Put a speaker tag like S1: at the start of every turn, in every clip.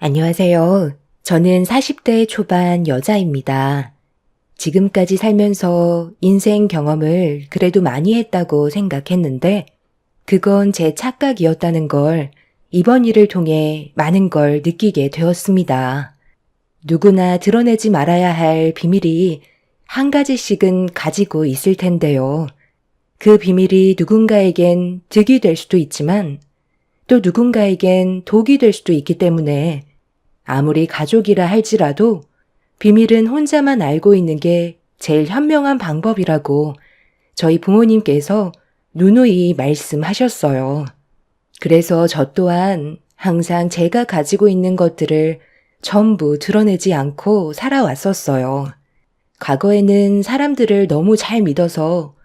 S1: 안녕하세요. 저는 40대 초반 여자입니다. 지금까지 살면서 인생 경험을 그래도 많이 했다고 생각했는데, 그건 제 착각이었다는 걸 이번 일을 통해 많은 걸 느끼게 되었습니다. 누구나 드러내지 말아야 할 비밀이 한 가지씩은 가지고 있을 텐데요. 그 비밀이 누군가에겐 득이 될 수도 있지만, 또 누군가에겐 독이 될 수도 있기 때문에 아무리 가족이라 할지라도 비밀은 혼자만 알고 있는 게 제일 현명한 방법이라고 저희 부모님께서 누누이 말씀하셨어요. 그래서 저 또한 항상 제가 가지고 있는 것들을 전부 드러내지 않고 살아왔었어요. 과거에는 사람들을 너무 잘 믿어서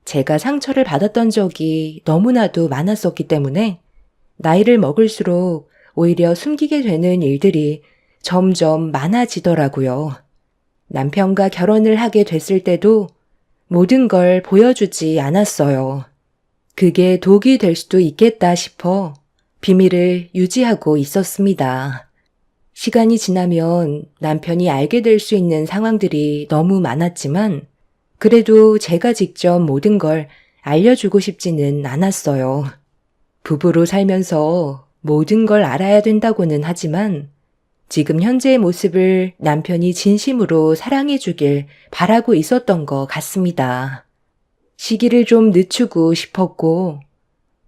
S1: 제가 상처를 받았던 적이 너무나도 많았었기 때문에 나이를 먹을수록 오히려 숨기게 되는 일들이 점점 많아지더라고요. 남편과 결혼을 하게 됐을 때도 모든 걸 보여주지 않았어요. 그게 독이 될 수도 있겠다 싶어 비밀을 유지하고 있었습니다. 시간이 지나면 남편이 알게 될 수 있는 상황들이 너무 많았지만 그래도 제가 직접 모든 걸 알려주고 싶지는 않았어요. 부부로 살면서 모든 걸 알아야 된다고는 하지만 지금 현재의 모습을 남편이 진심으로 사랑해 주길 바라고 있었던 것 같습니다. 시기를 좀 늦추고 싶었고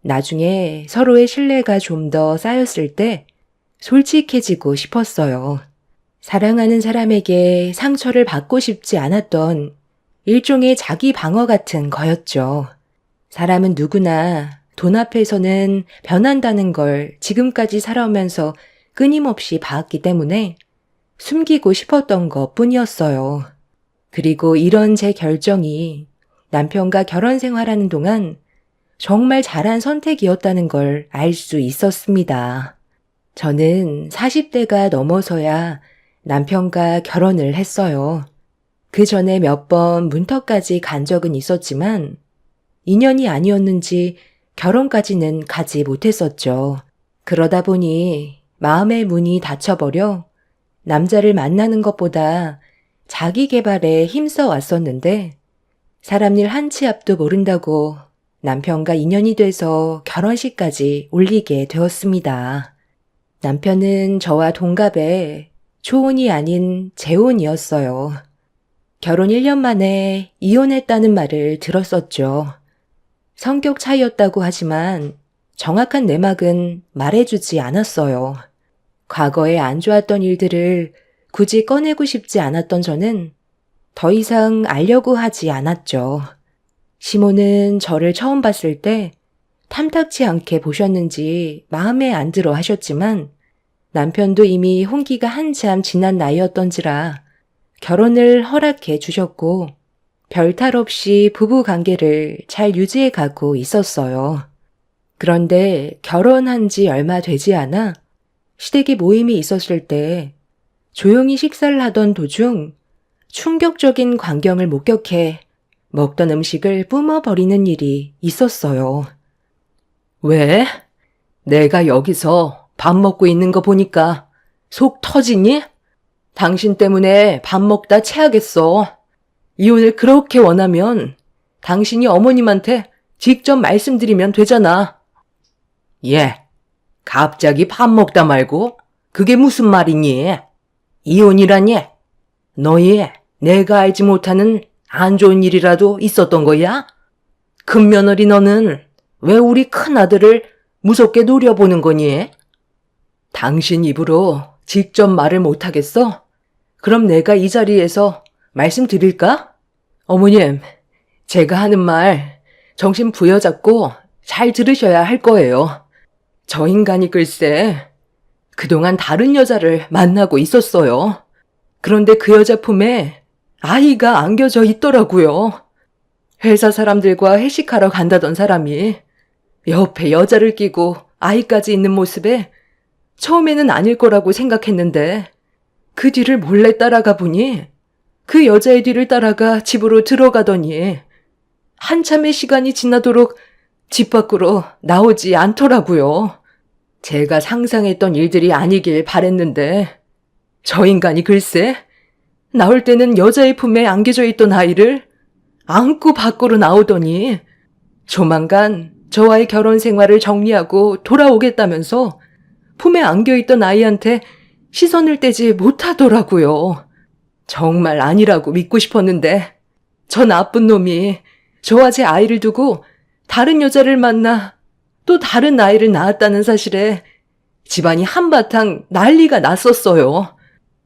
S1: 나중에 서로의 신뢰가 좀 더 쌓였을 때 솔직해지고 싶었어요. 사랑하는 사람에게 상처를 받고 싶지 않았던 일종의 자기 방어 같은 거였죠. 사람은 누구나 돈 앞에서는 변한다는 걸 지금까지 살아오면서 끊임없이 봐왔기 때문에 숨기고 싶었던 것 뿐이었어요. 그리고 이런 제 결정이 남편과 결혼 생활하는 동안 정말 잘한 선택이었다는 걸 알 수 있었습니다. 저는 40대가 넘어서야 남편과 결혼을 했어요. 그 전에 몇 번 문턱까지 간 적은 있었지만 인연이 아니었는지 결혼까지는 가지 못했었죠. 그러다 보니 마음의 문이 닫혀버려 남자를 만나는 것보다 자기 개발에 힘써 왔었는데 사람 일 한 치 앞도 모른다고 남편과 인연이 돼서 결혼식까지 올리게 되었습니다. 남편은 저와 동갑의 초혼이 아닌 재혼이었어요. 결혼 1년 만에 이혼했다는 말을 들었었죠. 성격 차이였다고 하지만 정확한 내막은 말해주지 않았어요. 과거에 안 좋았던 일들을 굳이 꺼내고 싶지 않았던 저는 더 이상 알려고 하지 않았죠. 시모는 저를 처음 봤을 때 탐탁치 않게 보셨는지 마음에 안 들어 하셨지만 남편도 이미 혼기가 한참 지난 나이였던지라 결혼을 허락해 주셨고 별 탈 없이 부부 관계를 잘 유지해 가고 있었어요. 그런데 결혼한 지 얼마 되지 않아 시댁에 모임이 있었을 때 조용히 식사를 하던 도중 충격적인 광경을 목격해 먹던 음식을 뿜어버리는 일이 있었어요. 왜? 내가 여기서 밥 먹고 있는 거 보니까 속 터지니? 당신 때문에 밥 먹다 체하겠어. 이혼을 그렇게 원하면 당신이 어머님한테 직접 말씀드리면 되잖아. 예, 갑자기 밥 먹다 말고 그게 무슨 말이니? 이혼이라니? 너희 내가 알지 못하는 안 좋은 일이라도 있었던 거야? 큰며느리 너는 왜 우리 큰아들을 무섭게 노려보는 거니? 당신 입으로 직접 말을 못하겠어? 그럼 내가 이 자리에서 말씀드릴까? 어머님, 제가 하는 말 정신 부여잡고 잘 들으셔야 할 거예요. 저 인간이 글쎄 그동안 다른 여자를 만나고 있었어요. 그런데 그 여자 품에 아이가 안겨져 있더라고요. 회사 사람들과 회식하러 간다던 사람이 옆에 여자를 끼고 아이까지 있는 모습에 처음에는 아닐 거라고 생각했는데 그 뒤를 몰래 따라가 보니 그 여자의 뒤를 따라가 집으로 들어가더니 한참의 시간이 지나도록 집 밖으로 나오지 않더라고요. 제가 상상했던 일들이 아니길 바랬는데 저 인간이 글쎄 나올 때는 여자의 품에 안겨져 있던 아이를 안고 밖으로 나오더니 조만간 저와의 결혼 생활을 정리하고 돌아오겠다면서 품에 안겨있던 아이한테 시선을 떼지 못하더라고요. 정말 아니라고 믿고 싶었는데 저 나쁜 놈이 저와 제 아이를 두고 다른 여자를 만나 또 다른 아이를 낳았다는 사실에 집안이 한바탕 난리가 났었어요.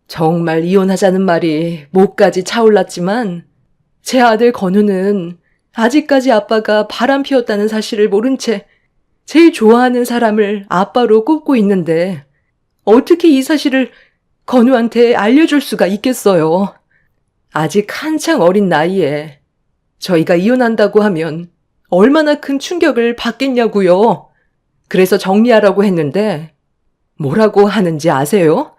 S1: 정말 이혼하자는 말이 목까지 차올랐지만 제 아들 건우는 아직까지 아빠가 바람 피웠다는 사실을 모른 채 제일 좋아하는 사람을 아빠로 꼽고 있는데 어떻게 이 사실을 건우한테 알려줄 수가 있겠어요. 아직 한창 어린 나이에 저희가 이혼한다고 하면 얼마나 큰 충격을 받겠냐고요. 그래서 정리하라고 했는데 뭐라고 하는지 아세요?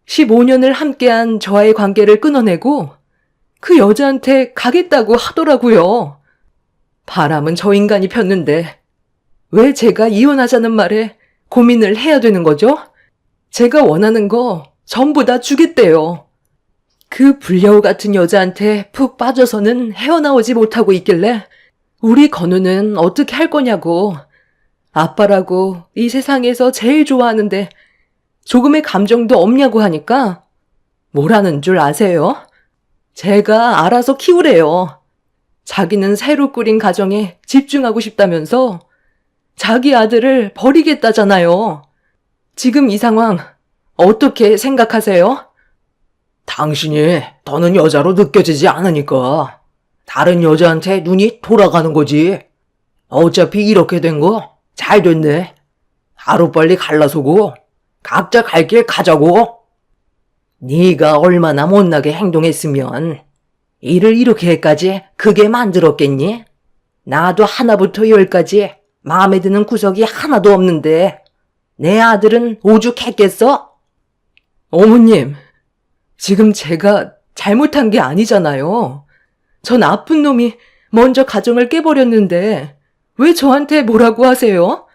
S1: 15년을 함께한 저와의 관계를 끊어내고 그 여자한테 가겠다고 하더라고요. 바람은 저 인간이 폈는데 왜 제가 이혼하자는 말에 고민을 해야 되는 거죠? 제가 원하는 거 전부 다 주겠대요. 그 불려우 같은 여자한테 푹 빠져서는 헤어나오지 못하고 있길래 우리 건우는 어떻게 할 거냐고. 아빠라고 이 세상에서 제일 좋아하는데 조금의 감정도 없냐고 하니까 뭐라는 줄 아세요? 제가 알아서 키우래요. 자기는 새로 꾸린 가정에 집중하고 싶다면서 자기 아들을 버리겠다잖아요. 지금 이 상황 어떻게 생각하세요? 당신이 더는 여자로 느껴지지 않으니까 다른 여자한테 눈이 돌아가는 거지. 어차피 이렇게 된 거 잘 됐네. 하루빨리 갈라서고 각자 갈 길 가자고. 네가 얼마나 못나게 행동했으면 일을 이렇게까지 크게 만들었겠니? 나도 하나부터 열까지 마음에 드는 구석이 하나도 없는데 내 아들은 오죽했겠어? 어머님, 지금 제가 잘못한 게 아니잖아요. 저 나쁜 놈이 먼저 가정을 깨버렸는데 왜 저한테 뭐라고 하세요?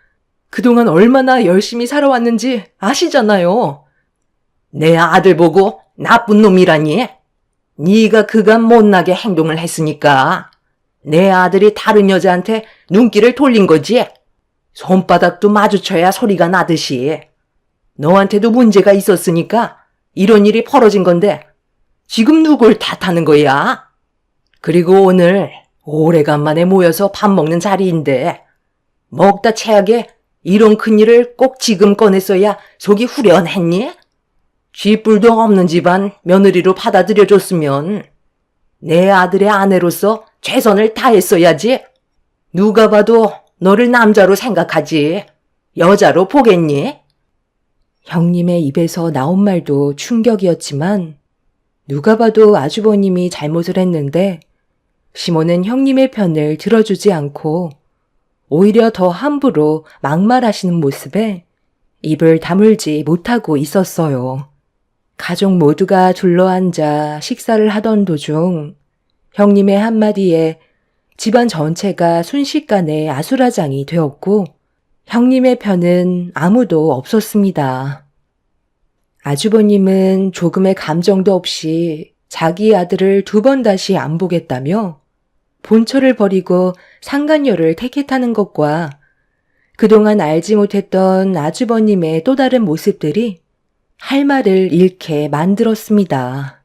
S1: 그동안 얼마나 열심히 살아왔는지 아시잖아요. 내 아들 보고 나쁜 놈이라니? 네가 그간 못나게 행동을 했으니까 내 아들이 다른 여자한테 눈길을 돌린 거지. 손바닥도 마주쳐야 소리가 나듯이. 너한테도 문제가 있었으니까 이런 일이 벌어진 건데 지금 누굴 탓하는 거야? 그리고 오늘 오래간만에 모여서 밥 먹는 자리인데 먹다 체하게 이런 큰일을 꼭 지금 꺼냈어야 속이 후련했니? 쥐뿔도 없는 집안 며느리로 받아들여줬으면 내 아들의 아내로서 최선을 다했어야지. 누가 봐도 너를 남자로 생각하지 여자로 보겠니? 형님의 입에서 나온 말도 충격이었지만 누가 봐도 아주버님이 잘못을 했는데 시몬은 형님의 편을 들어주지 않고 오히려 더 함부로 막말하시는 모습에 입을 다물지 못하고 있었어요. 가족 모두가 둘러앉아 식사를 하던 도중 형님의 한마디에 집안 전체가 순식간에 아수라장이 되었고 형님의 편은 아무도 없었습니다. 아주버님은 조금의 감정도 없이 자기 아들을 2번 다시 안 보겠다며 본처를 버리고 상간녀를 택했다는 것과 그동안 알지 못했던 아주버님의 또 다른 모습들이 할 말을 잃게 만들었습니다.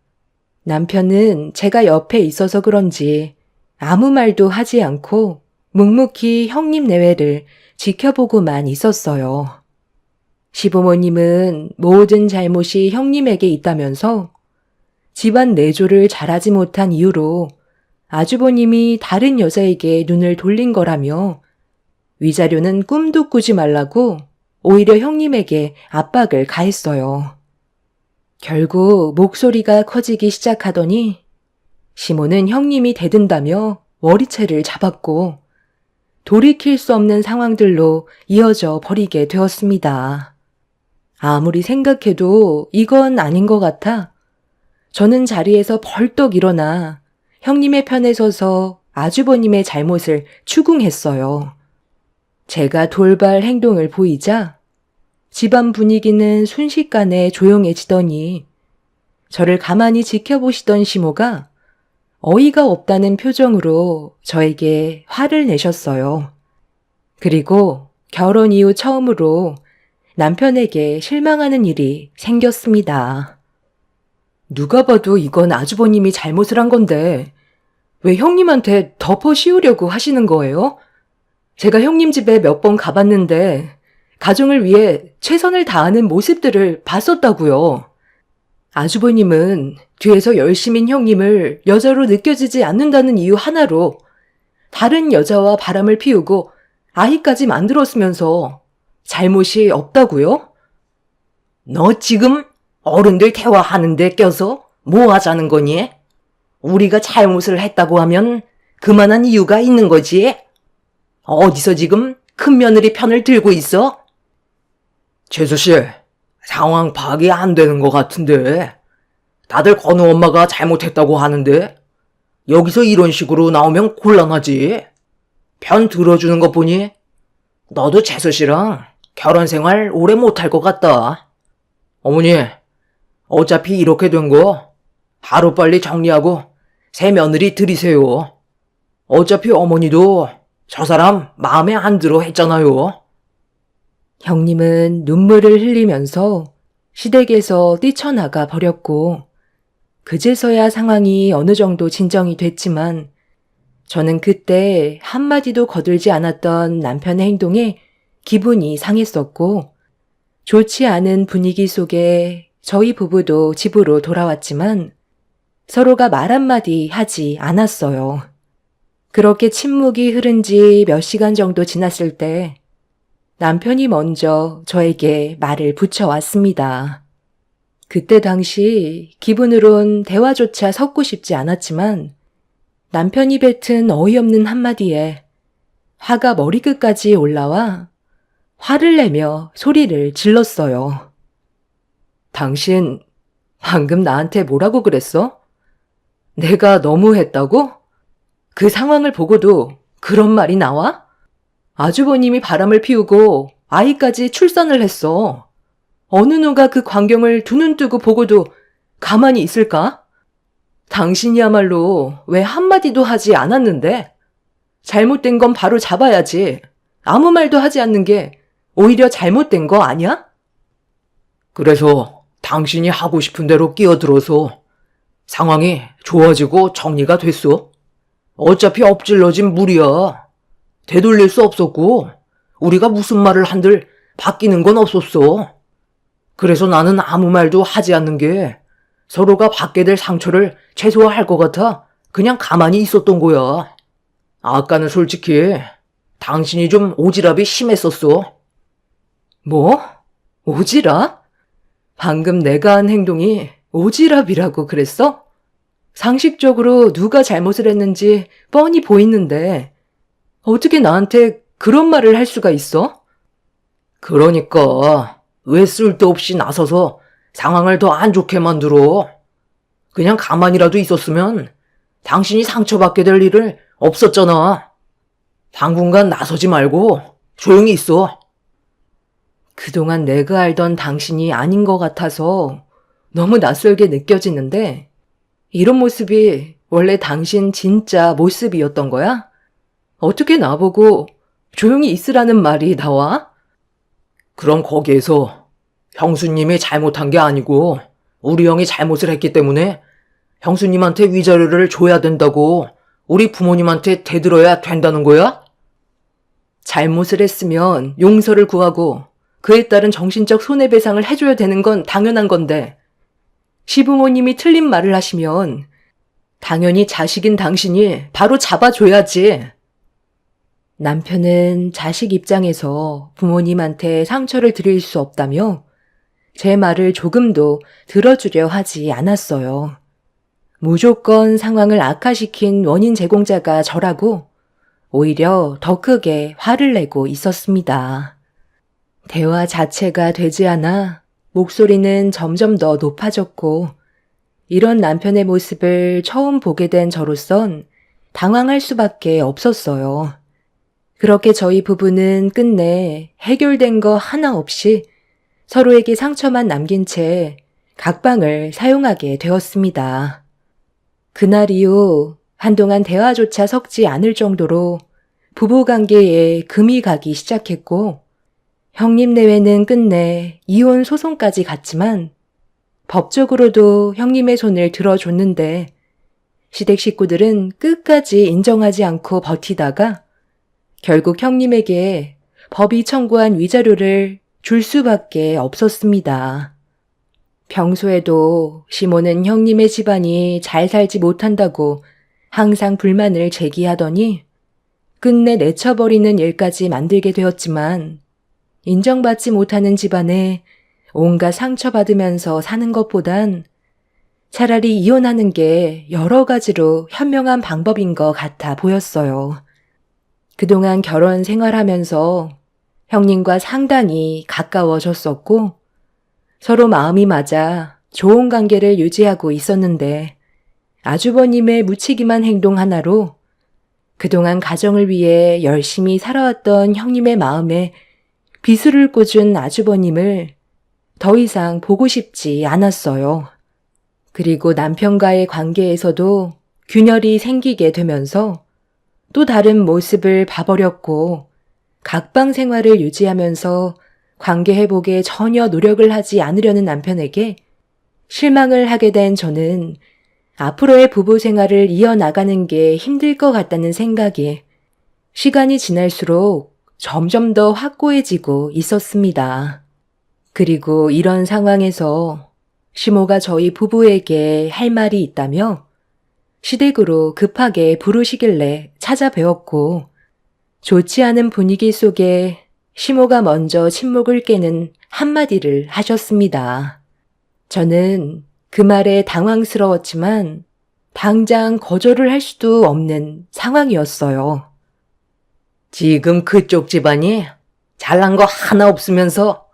S1: 남편은 제가 옆에 있어서 그런지 아무 말도 하지 않고 묵묵히 형님 내외를 지켜보고만 있었어요. 시부모님은 모든 잘못이 형님에게 있다면서 집안 내조를 잘하지 못한 이유로 아주버님이 다른 여자에게 눈을 돌린 거라며 위자료는 꿈도 꾸지 말라고 오히려 형님에게 압박을 가했어요. 결국 목소리가 커지기 시작하더니 시몬은 형님이 대든다며 머리채를 잡았고 돌이킬 수 없는 상황들로 이어져 버리게 되었습니다. 아무리 생각해도 이건 아닌 것 같아 저는 자리에서 벌떡 일어나 형님의 편에 서서 아주버님의 잘못을 추궁했어요. 제가 돌발 행동을 보이자 집안 분위기는 순식간에 조용해지더니 저를 가만히 지켜보시던 시모가 어이가 없다는 표정으로 저에게 화를 내셨어요. 그리고 결혼 이후 처음으로 남편에게 실망하는 일이 생겼습니다. 누가 봐도 이건 아주버님이 잘못을 한 건데 왜 형님한테 덮어 씌우려고 하시는 거예요? 제가 형님 집에 몇 번 가봤는데 가정을 위해 최선을 다하는 모습들을 봤었다고요. 아주버님은 뒤에서 열심인 형님을 여자로 느껴지지 않는다는 이유 하나로 다른 여자와 바람을 피우고 아이까지 만들었으면서 잘못이 없다고요? 너 지금 어른들 대화하는데 껴서 뭐 하자는 거니? 우리가 잘못을 했다고 하면 그만한 이유가 있는 거지? 어디서 지금 큰 며느리 편을 들고 있어? 재수 씨, 상황 파악이 안 되는 것 같은데. 다들 건우 엄마가 잘못했다고 하는데 여기서 이런 식으로 나오면 곤란하지. 편 들어주는 것 보니 너도 재수 씨랑 결혼 생활 오래 못할 것 같다. 어머니, 어차피 이렇게 된 거 하루빨리 정리하고 새 며느리 들이세요. 어차피 어머니도 저 사람 마음에 안 들어 했잖아요. 형님은 눈물을 흘리면서 시댁에서 뛰쳐나가 버렸고 그제서야 상황이 어느 정도 진정이 됐지만 저는 그때 한마디도 거들지 않았던 남편의 행동에 기분이 상했었고 좋지 않은 분위기 속에 저희 부부도 집으로 돌아왔지만 서로가 말 한마디 하지 않았어요. 그렇게 침묵이 흐른 지 몇 시간 정도 지났을 때 남편이 먼저 저에게 말을 붙여왔습니다. 그때 당시 기분으론 대화조차 섞고 싶지 않았지만 남편이 뱉은 어이없는 한마디에 화가 머리끝까지 올라와 화를 내며 소리를 질렀어요. 당신 방금 나한테 뭐라고 그랬어? 내가 너무했다고? 그 상황을 보고도 그런 말이 나와? 아주버님이 바람을 피우고 아이까지 출산을 했어. 어느 누가 그 광경을 두 눈 뜨고 보고도 가만히 있을까? 당신이야말로 왜 한마디도 하지 않았는데? 잘못된 건 바로 잡아야지. 아무 말도 하지 않는 게 오히려 잘못된 거 아니야? 그래서 당신이 하고 싶은 대로 끼어들어서 상황이 좋아지고 정리가 됐어. 어차피 엎질러진 물이야. 되돌릴 수 없었고 우리가 무슨 말을 한들 바뀌는 건 없었어. 그래서 나는 아무 말도 하지 않는 게 서로가 받게 될 상처를 최소화할 것 같아 그냥 가만히 있었던 거야. 아까는 솔직히 당신이 좀 오지랖이 심했었어. 뭐? 오지랖? 방금 내가 한 행동이 오지랖이라고 그랬어? 상식적으로 누가 잘못을 했는지 뻔히 보이는데 어떻게 나한테 그런 말을 할 수가 있어? 그러니까 왜 쓸데없이 나서서 상황을 더 안 좋게 만들어? 그냥 가만히라도 있었으면 당신이 상처받게 될 일을 없었잖아. 당분간 나서지 말고 조용히 있어. 그동안 내가 알던 당신이 아닌 것 같아서 너무 낯설게 느껴지는데 이런 모습이 원래 당신 진짜 모습이었던 거야? 어떻게 나보고 조용히 있으라는 말이 나와? 그럼 거기에서 형수님이 잘못한 게 아니고 우리 형이 잘못을 했기 때문에 형수님한테 위자료를 줘야 된다고 우리 부모님한테 대들어야 된다는 거야? 잘못을 했으면 용서를 구하고 그에 따른 정신적 손해배상을 해줘야 되는 건 당연한 건데 시부모님이 틀린 말을 하시면 당연히 자식인 당신이 바로 잡아줘야지. 남편은 자식 입장에서 부모님한테 상처를 드릴 수 없다며 제 말을 조금도 들어주려 하지 않았어요. 무조건 상황을 악화시킨 원인 제공자가 저라고 오히려 더 크게 화를 내고 있었습니다. 대화 자체가 되지 않아 목소리는 점점 더 높아졌고 이런 남편의 모습을 처음 보게 된 저로선 당황할 수밖에 없었어요. 그렇게 저희 부부는 끝내 해결된 거 하나 없이 서로에게 상처만 남긴 채 각방을 사용하게 되었습니다. 그날 이후 한동안 대화조차 섞지 않을 정도로 부부관계에 금이 가기 시작했고, 형님 내외는 끝내 이혼 소송까지 갔지만 법적으로도 형님의 손을 들어줬는데 시댁 식구들은 끝까지 인정하지 않고 버티다가 결국 형님에게 법이 청구한 위자료를 줄 수밖에 없었습니다. 평소에도 시모는 형님의 집안이 잘 살지 못한다고 항상 불만을 제기하더니 끝내 내쳐버리는 일까지 만들게 되었지만 인정받지 못하는 집안에 온갖 상처받으면서 사는 것보단 차라리 이혼하는 게 여러 가지로 현명한 방법인 것 같아 보였어요. 그동안 결혼 생활하면서 형님과 상당히 가까워졌었고 서로 마음이 맞아 좋은 관계를 유지하고 있었는데 아주버님의 무책임한 행동 하나로 그동안 가정을 위해 열심히 살아왔던 형님의 마음에 비수를 꽂은 아주버님을 더 이상 보고 싶지 않았어요. 그리고 남편과의 관계에서도 균열이 생기게 되면서 또 다른 모습을 봐버렸고 각방 생활을 유지하면서 관계 회복에 전혀 노력을 하지 않으려는 남편에게 실망을 하게 된 저는 앞으로의 부부 생활을 이어나가는 게 힘들 것 같다는 생각에 시간이 지날수록 점점 더 확고해지고 있었습니다. 그리고 이런 상황에서 시모가 저희 부부에게 할 말이 있다며 시댁으로 급하게 부르시길래 찾아뵈었고 좋지 않은 분위기 속에 시모가 먼저 침묵을 깨는 한마디를 하셨습니다. 저는 그 말에 당황스러웠지만 당장 거절을 할 수도 없는 상황이었어요. 지금 그쪽 집안이 잘난 거 하나 없으면서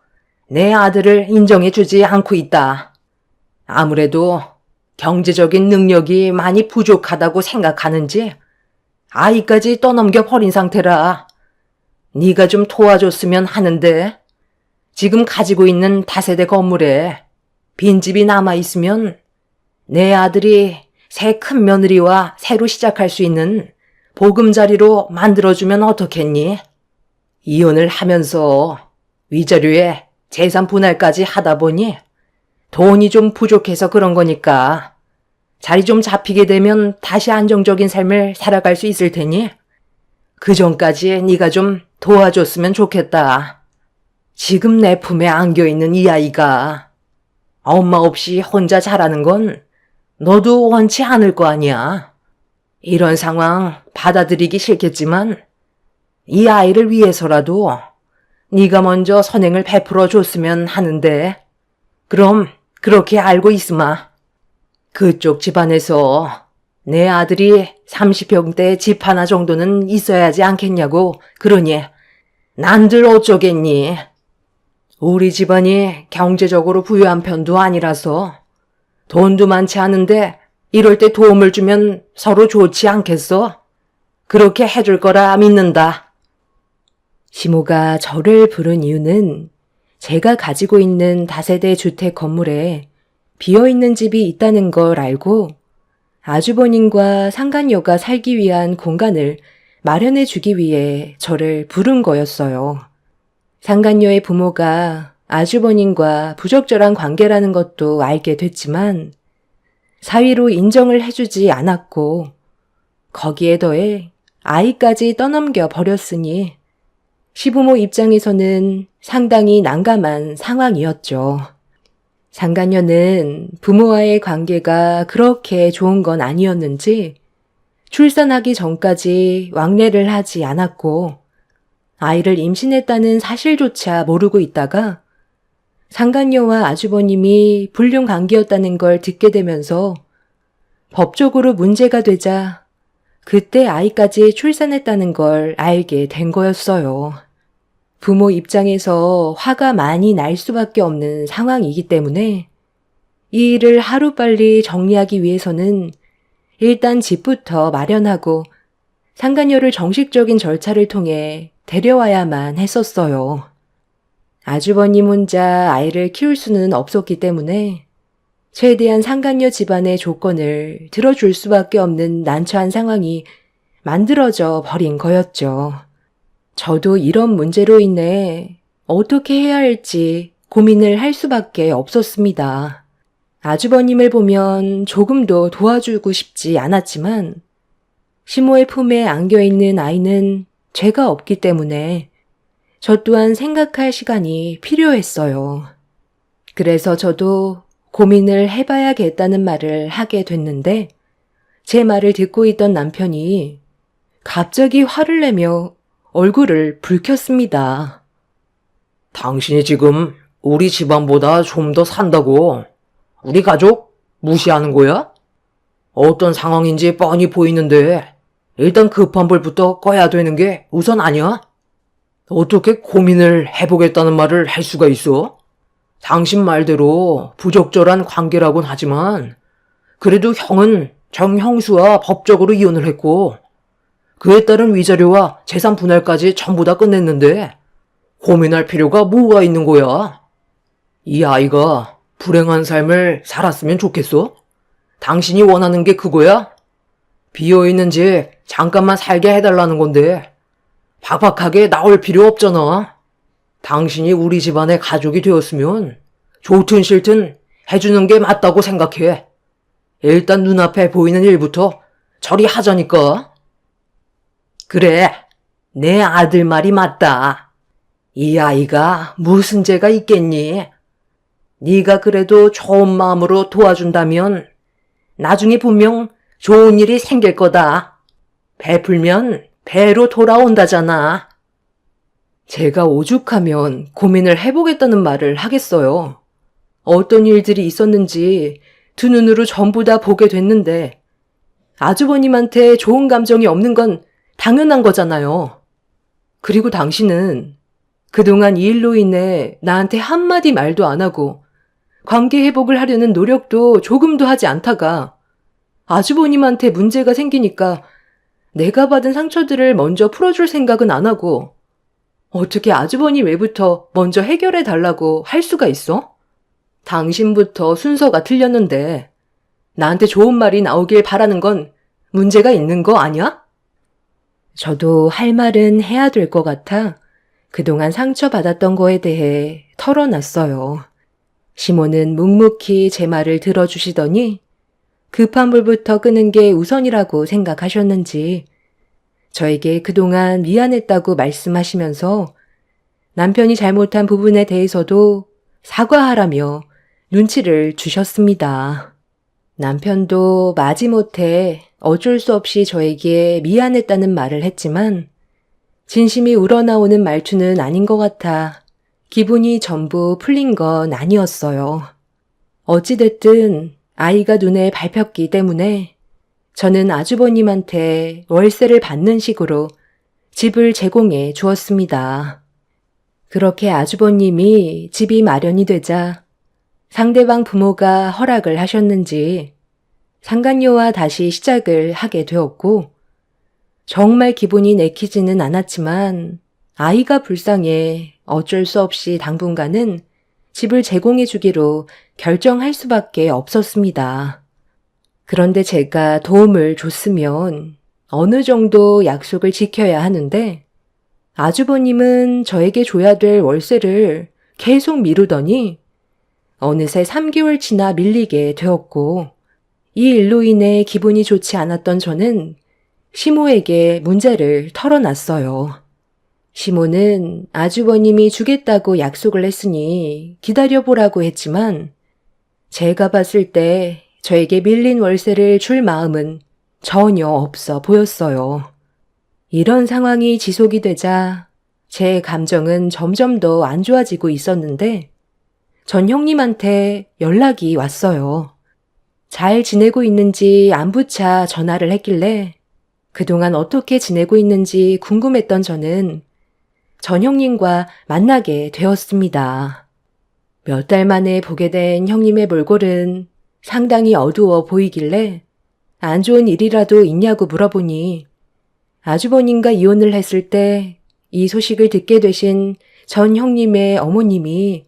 S1: 내 아들을 인정해주지 않고 있다. 아무래도 경제적인 능력이 많이 부족하다고 생각하는지 아이까지 떠넘겨 버린 상태라 네가 좀 도와줬으면 하는데 지금 가지고 있는 다세대 건물에 빈집이 남아있으면 내 아들이 새 큰 며느리와 새로 시작할 수 있는 보금자리로 만들어주면 어떻겠니? 이혼을 하면서 위자료에 재산 분할까지 하다 보니 돈이 좀 부족해서 그런 거니까 자리 좀 잡히게 되면 다시 안정적인 삶을 살아갈 수 있을 테니 그 전까지 네가 좀 도와줬으면 좋겠다. 지금 내 품에 안겨있는 이 아이가 엄마 없이 혼자 자라는 건 너도 원치 않을 거 아니야. 이런 상황 받아들이기 싫겠지만 이 아이를 위해서라도 네가 먼저 선행을 베풀어 줬으면 하는데 그럼 그렇게 알고 있으마. 그쪽 집안에서 내 아들이 30평대 집 하나 정도는 있어야 하지 않겠냐고 그러니 난들 어쩌겠니. 우리 집안이 경제적으로 부유한 편도 아니라서 돈도 많지 않은데 이럴 때 도움을 주면 서로 좋지 않겠어? 그렇게 해줄 거라 믿는다. 시모가 저를 부른 이유는 제가 가지고 있는 다세대 주택 건물에 비어있는 집이 있다는 걸 알고 아주버님과 상간녀가 살기 위한 공간을 마련해 주기 위해 저를 부른 거였어요. 상간녀의 부모가 아주버님과 부적절한 관계라는 것도 알게 됐지만 사위로 인정을 해주지 않았고 거기에 더해 아이까지 떠넘겨 버렸으니 시부모 입장에서는 상당히 난감한 상황이었죠. 상간녀는 부모와의 관계가 그렇게 좋은 건 아니었는지 출산하기 전까지 왕래를 하지 않았고 아이를 임신했다는 사실조차 모르고 있다가 상간녀와 아주버님이 불륜 관계였다는 걸 듣게 되면서 법적으로 문제가 되자 그때 아이까지 출산했다는 걸 알게 된 거였어요. 부모 입장에서 화가 많이 날 수밖에 없는 상황이기 때문에 이 일을 하루빨리 정리하기 위해서는 일단 집부터 마련하고 상간녀를 정식적인 절차를 통해 데려와야만 했었어요. 아주버님 혼자 아이를 키울 수는 없었기 때문에 최대한 상간녀 집안의 조건을 들어줄 수밖에 없는 난처한 상황이 만들어져 버린 거였죠. 저도 이런 문제로 인해 어떻게 해야 할지 고민을 할 수밖에 없었습니다. 아주버님을 보면 조금도 도와주고 싶지 않았지만 시모의 품에 안겨있는 아이는 죄가 없기 때문에 저 또한 생각할 시간이 필요했어요. 그래서 저도 고민을 해봐야겠다는 말을 하게 됐는데 제 말을 듣고 있던 남편이 갑자기 화를 내며 얼굴을 붉혔습니다.
S2: 당신이 지금 우리 집안보다 좀 더 산다고 우리 가족 무시하는 거야? 어떤 상황인지 뻔히 보이는데 일단 급한 불부터 꺼야 되는 게 우선 아니야? 어떻게 고민을 해보겠다는 말을 할 수가 있어? 당신 말대로 부적절한 관계라곤 하지만 그래도 형은 정형수와 법적으로 이혼을 했고 그에 따른 위자료와 재산 분할까지 전부 다 끝냈는데 고민할 필요가 뭐가 있는 거야? 이 아이가 불행한 삶을 살았으면 좋겠어? 당신이 원하는 게 그거야? 비어있는 집 잠깐만 살게 해달라는 건데 박박하게 나올 필요 없잖아. 당신이 우리 집안의 가족이 되었으면 좋든 싫든 해주는 게 맞다고 생각해. 일단 눈앞에 보이는 일부터 저리 하자니까. 그래, 내 아들 말이 맞다. 이 아이가 무슨 죄가 있겠니? 네가 그래도 좋은 마음으로 도와준다면 나중에 분명 좋은 일이 생길 거다. 베풀면 배로 돌아온다잖아. 제가 오죽하면 고민을 해보겠다는 말을 하겠어요. 어떤 일들이 있었는지 두 눈으로 전부 다 보게 됐는데 아주버님한테 좋은 감정이 없는 건 당연한 거잖아요. 그리고 당신은 그동안 이 일로 인해 나한테 한마디 말도 안 하고 관계 회복을 하려는 노력도 조금도 하지 않다가 아주버님한테 문제가 생기니까 내가 받은 상처들을 먼저 풀어줄 생각은 안 하고 어떻게 아주버님 외부터 먼저 해결해 달라고 할 수가 있어? 당신부터 순서가 틀렸는데 나한테 좋은 말이 나오길 바라는 건 문제가 있는 거 아니야? 저도 할 말은 해야 될 것 같아 그동안 상처받았던 거에 대해 털어놨어요. 시모는 묵묵히 제 말을 들어주시더니 급한 불부터 끄는 게 우선이라고 생각하셨는지 저에게 그동안 미안했다고 말씀하시면서 남편이 잘못한 부분에 대해서도 사과하라며 눈치를 주셨습니다. 남편도 마지못해 어쩔 수 없이 저에게 미안했다는 말을 했지만 진심이 우러나오는 말투는 아닌 것 같아 기분이 전부 풀린 건 아니었어요. 어찌됐든 아이가 눈에 밟혔기 때문에 저는 아주버님한테 월세를 받는 식으로 집을 제공해 주었습니다. 그렇게 아주버님이 집이 마련이 되자 상대방 부모가 허락을 하셨는지 상간녀와 다시 시작을 하게 되었고 정말 기분이 내키지는 않았지만 아이가 불쌍해 어쩔 수 없이 당분간은 집을 제공해 주기로 결정할 수밖에 없었습니다. 그런데 제가 도움을 줬으면 어느 정도 약속을 지켜야 하는데 아주버님은 저에게 줘야 될 월세를 계속 미루더니 어느새 3개월 지나 밀리게 되었고 이 일로 인해 기분이 좋지 않았던 저는 시모에게 문제를 털어놨어요. 시모는 아주버님이 주겠다고 약속을 했으니 기다려보라고 했지만 제가 봤을 때 저에게 밀린 월세를 줄 마음은 전혀 없어 보였어요. 이런 상황이 지속이 되자 제 감정은 점점 더 안 좋아지고 있었는데 전 형님한테 연락이 왔어요. 잘 지내고 있는지 안부차 전화를 했길래 그동안 어떻게 지내고 있는지 궁금했던 저는 전 형님과 만나게 되었습니다. 몇 달 만에 보게 된 형님의 몰골은 상당히 어두워 보이길래 안 좋은 일이라도 있냐고 물어보니 아주버님과 이혼을 했을 때 이 소식을 듣게 되신
S1: 전 형님의 어머님이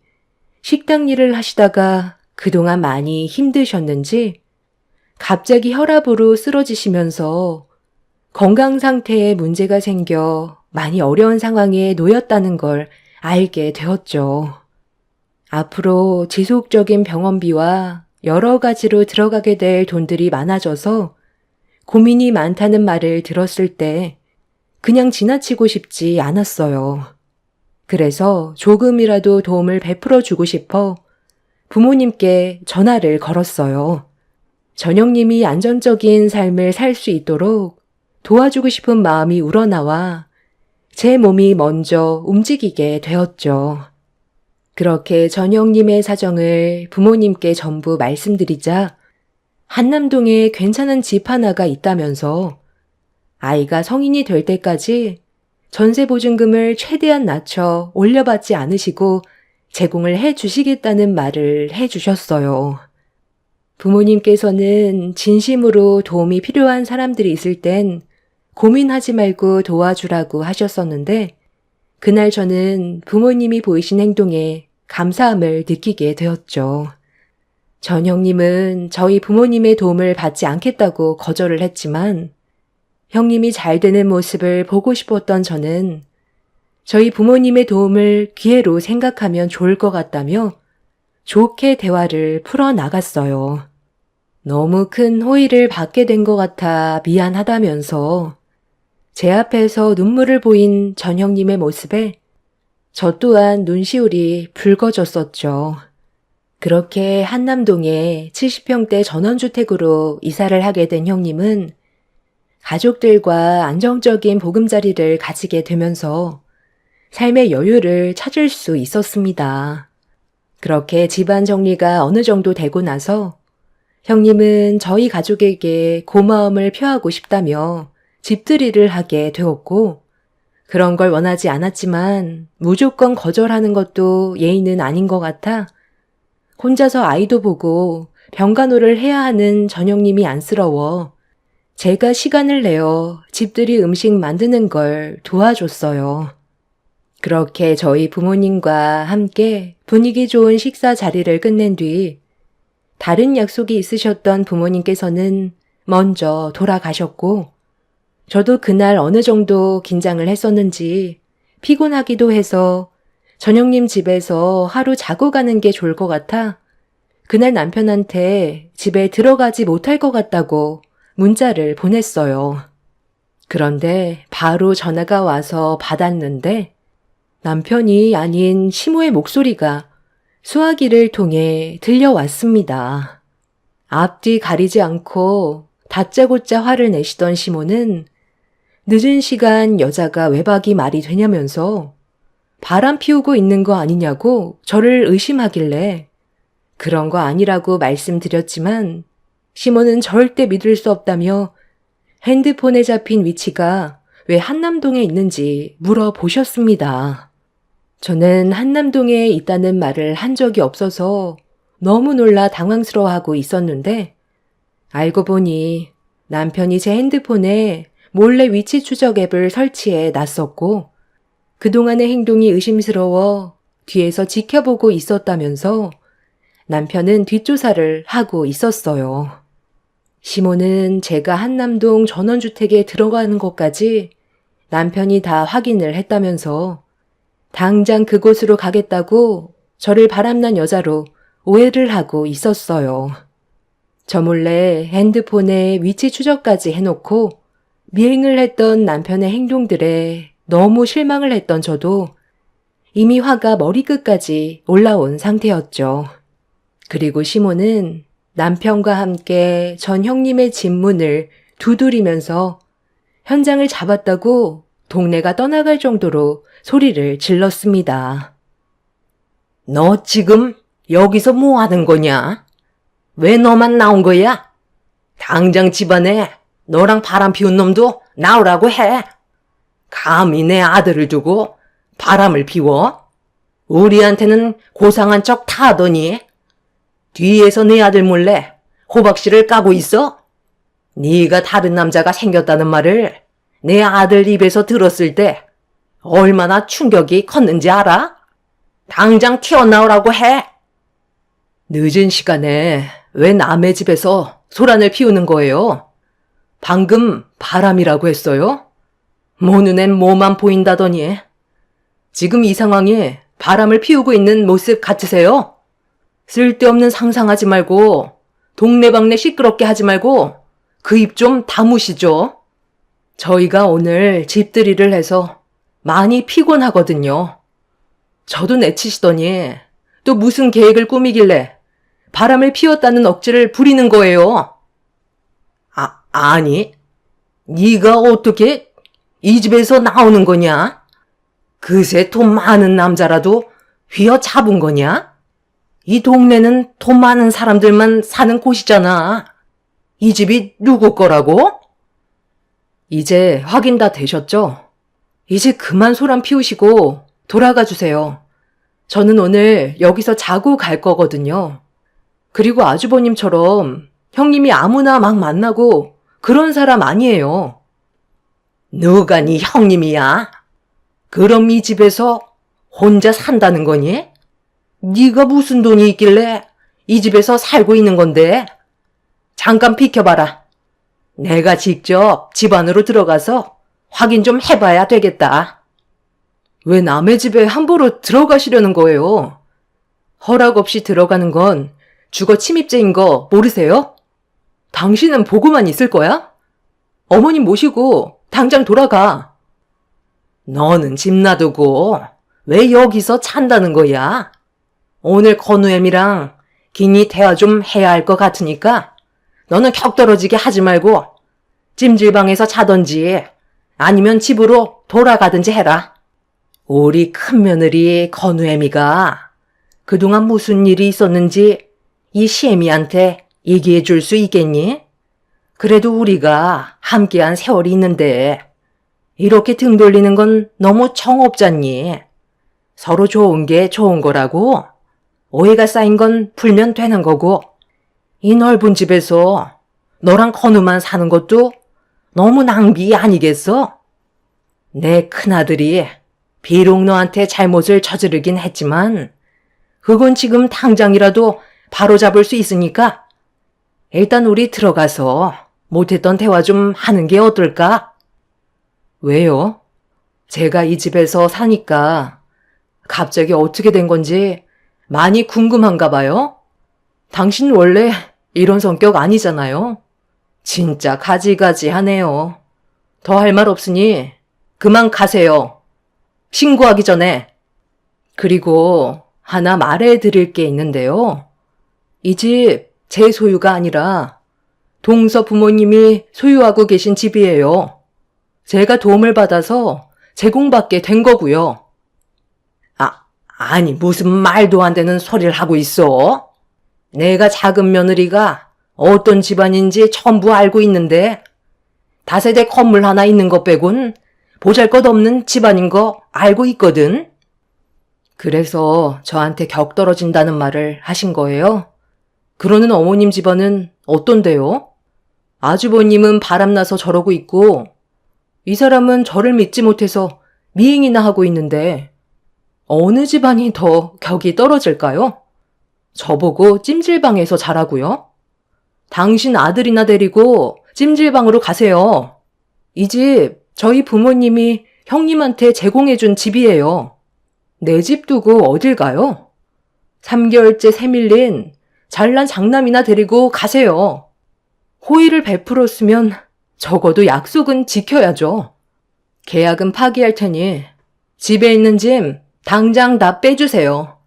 S1: 식당 일을 하시다가 그동안 많이 힘드셨는지 갑자기 혈압으로 쓰러지시면서 건강 상태에 문제가 생겨 많이 어려운 상황에 놓였다는 걸 알게 되었죠. 앞으로 지속적인 병원비와 여러 가지로 들어가게 될 돈들이 많아져서 고민이 많다는 말을 들었을 때 그냥 지나치고 싶지 않았어요. 그래서 조금이라도 도움을 베풀어 주고 싶어 부모님께 전화를 걸었어요. 전영님이 안정적인 삶을 살 수 있도록 도와주고 싶은 마음이 우러나와 제 몸이 먼저 움직이게 되었죠. 그렇게 전영님의 사정을 부모님께 전부 말씀드리자 한남동에 괜찮은 집 하나가 있다면서 아이가 성인이 될 때까지 전세보증금을 최대한 낮춰 올려받지 않으시고 제공을 해 주시겠다는 말을 해 주셨어요. 부모님께서는 진심으로 도움이 필요한 사람들이 있을 땐 고민하지 말고 도와주라고 하셨었는데 그날 저는 부모님이 보이신 행동에 감사함을 느끼게 되었죠. 전 형님은 저희 부모님의 도움을 받지 않겠다고 거절을 했지만 형님이 잘 되는 모습을 보고 싶었던 저는 저희 부모님의 도움을 기회로 생각하면 좋을 것 같다며 좋게 대화를 풀어나갔어요. 너무 큰 호의를 받게 된 것 같아 미안하다면서 제 앞에서 눈물을 보인 전 형님의 모습에 저 또한 눈시울이 붉어졌었죠. 그렇게 한남동에 70평대 전원주택으로 이사를 하게 된 형님은 가족들과 안정적인 보금자리를 가지게 되면서 삶의 여유를 찾을 수 있었습니다. 그렇게 집안 정리가 어느 정도 되고 나서 형님은 저희 가족에게 고마움을 표하고 싶다며 집들이를 하게 되었고 그런 걸 원하지 않았지만 무조건 거절하는 것도 예의는 아닌 것 같아 혼자서 아이도 보고 병간호를 해야 하는 전형님이 안쓰러워 제가 시간을 내어 집들이 음식 만드는 걸 도와줬어요. 그렇게 저희 부모님과 함께 분위기 좋은 식사 자리를 끝낸 뒤 다른 약속이 있으셨던 부모님께서는 먼저 돌아가셨고 저도 그날 어느 정도 긴장을 했었는지 피곤하기도 해서 전영님 집에서 하루 자고 가는 게 좋을 것 같아 그날 남편한테 집에 들어가지 못할 것 같다고 문자를 보냈어요. 그런데 바로 전화가 와서 받았는데 남편이 아닌 시모의 목소리가 수화기를 통해 들려왔습니다. 앞뒤 가리지 않고 다짜고짜 화를 내시던 시모는 늦은 시간 여자가 외박이 말이 되냐면서 바람 피우고 있는 거 아니냐고 저를 의심하길래 그런 거 아니라고 말씀드렸지만 시모는 절대 믿을 수 없다며 핸드폰에 잡힌 위치가 왜 한남동에 있는지 물어보셨습니다. 저는 한남동에 있다는 말을 한 적이 없어서 너무 놀라 당황스러워하고 있었는데 알고 보니 남편이 제 핸드폰에 몰래 위치 추적 앱을 설치해 놨었고 그동안의 행동이 의심스러워 뒤에서 지켜보고 있었다면서 남편은 뒷조사를 하고 있었어요. 시모는 제가 한남동 전원주택에 들어가는 것까지 남편이 다 확인을 했다면서 당장 그곳으로 가겠다고 저를 바람난 여자로 오해를 하고 있었어요. 저 몰래 핸드폰에 위치 추적까지 해놓고 미행을 했던 남편의 행동들에 너무 실망을 했던 저도 이미 화가 머리끝까지 올라온 상태였죠. 그리고 시모는 남편과 함께 전 형님의 집 문을 두드리면서 현장을 잡았다고 동네가 떠나갈 정도로 소리를 질렀습니다.
S2: 너 지금 여기서 뭐 하는 거냐? 왜 너만 나온 거야? 당장 집안에 너랑 바람 피운 놈도 나오라고 해. 감히 내 아들을 두고 바람을 피워? 우리한테는 고상한 척 타더니 뒤에서 내 아들 몰래 호박씨를 까고 있어? 네가 다른 남자가 생겼다는 말을 내 아들 입에서 들었을 때 얼마나 충격이 컸는지 알아? 당장 튀어나오라고 해. 늦은 시간에 왜 남의 집에서 소란을 피우는 거예요? 방금 바람이라고 했어요? 모 눈엔 뭐만 보인다더니. 지금 이 상황에 바람을 피우고 있는 모습 같으세요? 쓸데없는 상상하지 말고 동네방네 시끄럽게 하지 말고 그 입 좀 다무시죠. 저희가 오늘 집들이를 해서 많이 피곤하거든요. 저도 내치시더니 또 무슨 계획을 꾸미길래 바람을 피웠다는 억지를 부리는 거예요. 아니, 네가 어떻게 이 집에서 나오는 거냐? 그새 돈 많은 남자라도 휘어잡은 거냐? 이 동네는 돈 많은 사람들만 사는 곳이잖아. 이 집이 누구 거라고? 이제 확인 다 되셨죠? 이제 그만 소란 피우시고 돌아가 주세요. 저는 오늘 여기서 자고 갈 거거든요. 그리고 아주버님처럼 형님이 아무나 막 만나고 그런 사람 아니에요. 누가 네 형님이야? 그럼 이 집에서 혼자 산다는 거니? 네가 무슨 돈이 있길래 이 집에서 살고 있는 건데? 잠깐 비켜봐라. 내가 직접 집 안으로 들어가서 확인 좀 해봐야 되겠다. 왜 남의 집에 함부로 들어가시려는 거예요? 허락 없이 들어가는 건 주거 침입죄인 거 모르세요? 당신은 보고만 있을 거야? 어머님 모시고 당장 돌아가. 너는 집 놔두고 왜 여기서 찬다는 거야? 오늘 건우엠이랑 긴히 대화 좀 해야 할 것 같으니까 너는 격떨어지게 하지 말고 찜질방에서 자던지 아니면 집으로 돌아가든지 해라. 우리 큰며느리 건우애미가 그동안 무슨 일이 있었는지 이 시애미한테 얘기해 줄 수 있겠니? 그래도 우리가 함께한 세월이 있는데 이렇게 등 돌리는 건 너무 정없잖니. 서로 좋은 게 좋은 거라고. 오해가 쌓인 건 풀면 되는 거고 이 넓은 집에서 너랑 건우만 사는 것도 너무 낭비 아니겠어? 내 큰아들이 비록 너한테 잘못을 저지르긴 했지만 그건 지금 당장이라도 바로잡을 수 있으니까 일단 우리 들어가서 못했던 대화 좀 하는 게 어떨까? 왜요? 제가 이 집에서 사니까 갑자기 어떻게 된 건지 많이 궁금한가 봐요? 당신 원래 이런 성격 아니잖아요. 진짜 가지가지하네요. 더 할 말 없으니 그만 가세요. 신고하기 전에. 그리고 하나 말해드릴 게 있는데요. 이 집 제 소유가 아니라 동서 부모님이 소유하고 계신 집이에요. 제가 도움을 받아서 제공받게 된 거고요. 아니 무슨 말도 안 되는 소리를 하고 있어? 내가 작은 며느리가 어떤 집안인지 전부 알고 있는데 다세대 건물 하나 있는 것 빼곤 보잘것없는 집안인 거 알고 있거든. 그래서 저한테 격 떨어진다는 말을 하신 거예요? 그러는 어머님 집안은 어떤데요? 아주버님은 바람나서 저러고 있고 이 사람은 저를 믿지 못해서 미행이나 하고 있는데 어느 집안이 더 격이 떨어질까요? 저보고 찜질방에서 자라고요? 당신 아들이나 데리고 찜질방으로 가세요. 이 집 저희 부모님이 형님한테 제공해준 집이에요. 내 집 두고 어딜 가요? 3개월째 새밀린 잘난 장남이나 데리고 가세요. 호의를 베풀었으면 적어도 약속은 지켜야죠. 계약은 파기할 테니 집에 있는 짐 당장 다 빼주세요.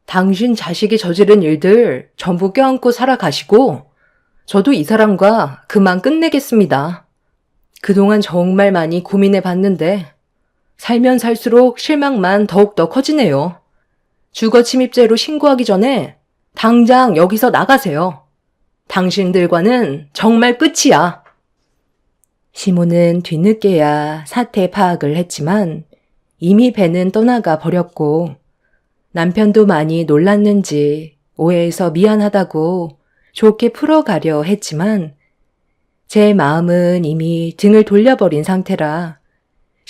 S2: 당신 자식이 저지른 일들 전부 껴안고 살아가시고 저도 이 사람과 그만 끝내겠습니다. 그동안 정말 많이 고민해 봤는데 살면 살수록 실망만 더욱더 커지네요. 주거 침입죄로 신고하기 전에 당장 여기서 나가세요. 당신들과는 정말 끝이야. 시모는 뒤늦게야 사태 파악을 했지만 이미 배는 떠나가 버렸고 남편도 많이 놀랐는지 오해해서 미안하다고 좋게 풀어가려 했지만 제 마음은 이미 등을 돌려버린 상태라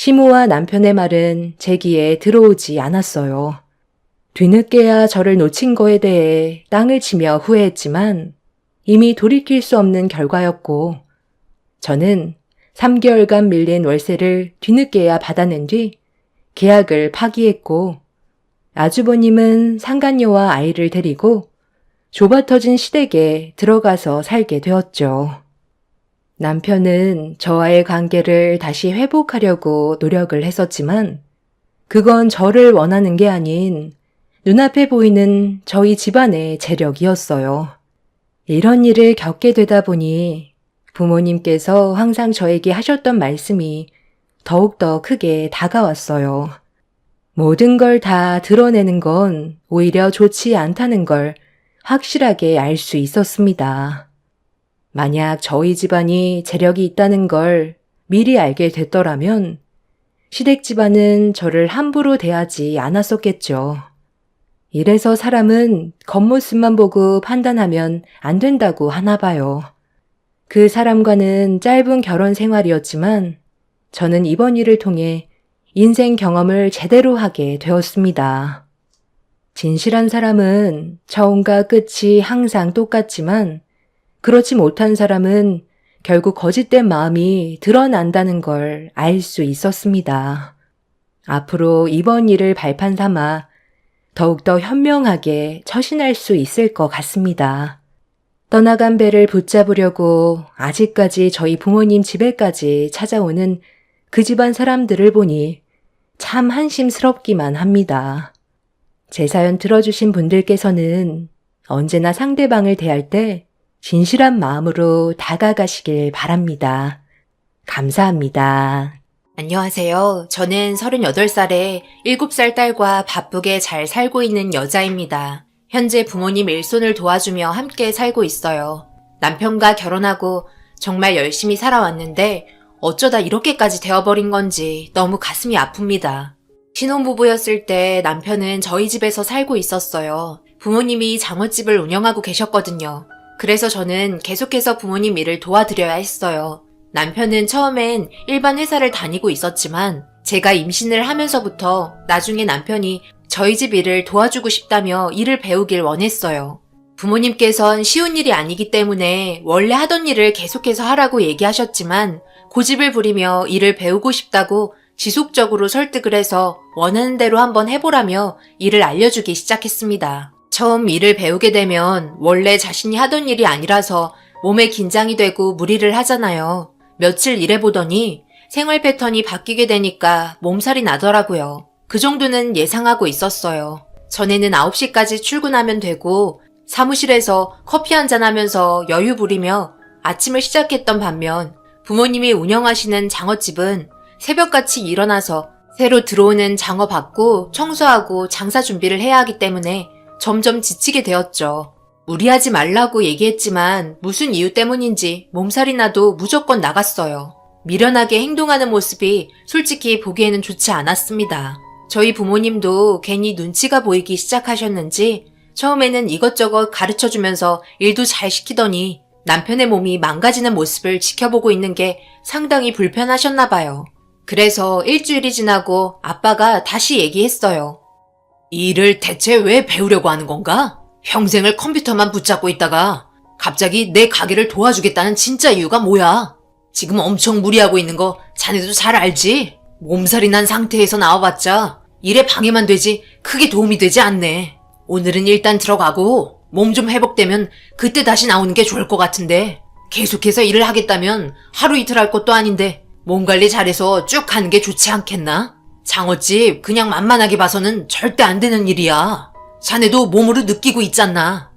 S1: 시모와 남편의 말은 제 귀에 들어오지 않았어요. 뒤늦게야 저를 놓친 거에 대해 땅을 치며 후회했지만 이미 돌이킬 수 없는 결과였고 저는 3개월간 밀린 월세를 뒤늦게야 받아낸 뒤 계약을 파기했고 아주버님은 상간녀와 아이를 데리고 좁아터진 시댁에 들어가서 살게 되었죠. 남편은 저와의 관계를 다시 회복하려고 노력을 했었지만 그건 저를 원하는 게 아닌 눈앞에 보이는 저희 집안의 재력이었어요. 이런 일을 겪게 되다 보니 부모님께서 항상 저에게 하셨던 말씀이 더욱더 크게 다가왔어요. 모든 걸 다 드러내는 건 오히려 좋지 않다는 걸 확실하게 알 수 있었습니다. 만약 저희 집안이 재력이 있다는 걸 미리 알게 됐더라면 시댁 집안은 저를 함부로 대하지 않았었겠죠. 이래서 사람은 겉모습만 보고 판단하면 안 된다고 하나 봐요. 그 사람과는 짧은 결혼 생활이었지만 저는 이번 일을 통해 인생 경험을 제대로 하게 되었습니다. 진실한 사람은 처음과 끝이 항상 똑같지만 그렇지 못한 사람은 결국 거짓된 마음이 드러난다는 걸 알 수 있었습니다. 앞으로 이번 일을 발판 삼아 더욱더 현명하게 처신할 수 있을 것 같습니다. 떠나간 배를 붙잡으려고 아직까지 저희 부모님 집에까지 찾아오는 그 집안 사람들을 보니 참 한심스럽기만 합니다. 제 사연 들어주신 분들께서는 언제나 상대방을 대할 때 진실한 마음으로 다가가시길 바랍니다. 감사합니다. 안녕하세요. 저는 38살에 7살 딸과 바쁘게 잘 살고 있는 여자입니다. 현재 부모님 일손을 도와주며 함께 살고 있어요. 남편과 결혼하고 정말 열심히 살아왔는데 어쩌다 이렇게까지 되어버린 건지 너무 가슴이 아픕니다. 신혼부부였을 때 남편은 저희 집에서 살고 있었어요. 부모님이 장어집을 운영하고 계셨거든요. 그래서 저는 계속해서 부모님 일을 도와드려야 했어요. 남편은 처음엔 일반 회사를 다니고 있었지만 제가 임신을 하면서부터 나중에 남편이 저희 집 일을 도와주고 싶다며 일을 배우길 원했어요. 부모님께선 쉬운 일이 아니기 때문에 원래 하던 일을 계속해서 하라고 얘기하셨지만 고집을 부리며 일을 배우고 싶다고 지속적으로 설득을 해서 원하는 대로 한번 해보라며 일을 알려주기 시작했습니다. 처음 일을 배우게 되면 원래 자신이 하던 일이 아니라서 몸에 긴장이 되고 무리를 하잖아요. 며칠 일해보더니 생활 패턴이 바뀌게 되니까 몸살이 나더라고요. 그 정도는 예상하고 있었어요. 전에는 9시까지 출근하면 되고 사무실에서 커피 한잔 하면서 여유 부리며 아침을 시작했던 반면 부모님이 운영하시는 장어집은 새벽같이 일어나서 새로 들어오는 장어 받고 청소하고 장사 준비를 해야 하기 때문에 점점 지치게 되었죠. 무리하지 말라고 얘기했지만 무슨 이유 때문인지 몸살이 나도 무조건 나갔어요. 미련하게 행동하는 모습이 솔직히 보기에는 좋지 않았습니다. 저희 부모님도 괜히 눈치가 보이기 시작하셨는지 처음에는 이것저것 가르쳐주면서 일도 잘 시키더니 남편의 몸이 망가지는 모습을 지켜보고 있는 게 상당히 불편하셨나 봐요. 그래서 일주일이 지나고 아빠가 다시 얘기했어요. 이 일을 대체 왜 배우려고 하는 건가? 평생을 컴퓨터만 붙잡고 있다가 갑자기 내 가게를 도와주겠다는 진짜 이유가 뭐야? 지금 엄청 무리하고 있는 거 자네도 잘 알지? 몸살이 난 상태에서 나와봤자 일에 방해만 되지 크게 도움이 되지 않네. 오늘은 일단 들어가고 몸 좀 회복되면 그때 다시 나오는 게 좋을 것 같은데 계속해서 일을 하겠다면 하루 이틀 할 것도 아닌데 몸 관리 잘해서 쭉 가는 게 좋지 않겠나? 장어집 그냥 만만하게 봐서는 절대 안 되는 일이야. 자네도 몸으로 느끼고 있잖아.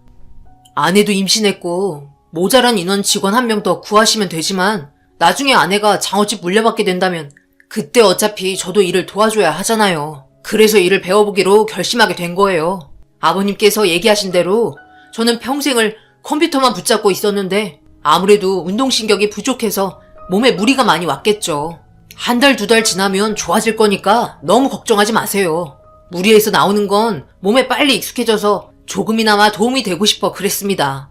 S1: 아내도 임신했고 모자란 인원 직원 1명 더 구하시면 되지만 나중에 아내가 장어집 물려받게 된다면 그때 어차피 저도 일을 도와줘야 하잖아요. 그래서 일을 배워보기로 결심하게 된 거예요. 아버님께서 얘기하신 대로 저는 평생을 컴퓨터만 붙잡고 있었는데 아무래도 운동신경이 부족해서 몸에 무리가 많이 왔겠죠. 1달, 2달 지나면 좋아질 거니까 너무 걱정하지 마세요. 무리해서 나오는 건 몸에 빨리 익숙해져서 조금이나마 도움이 되고 싶어 그랬습니다.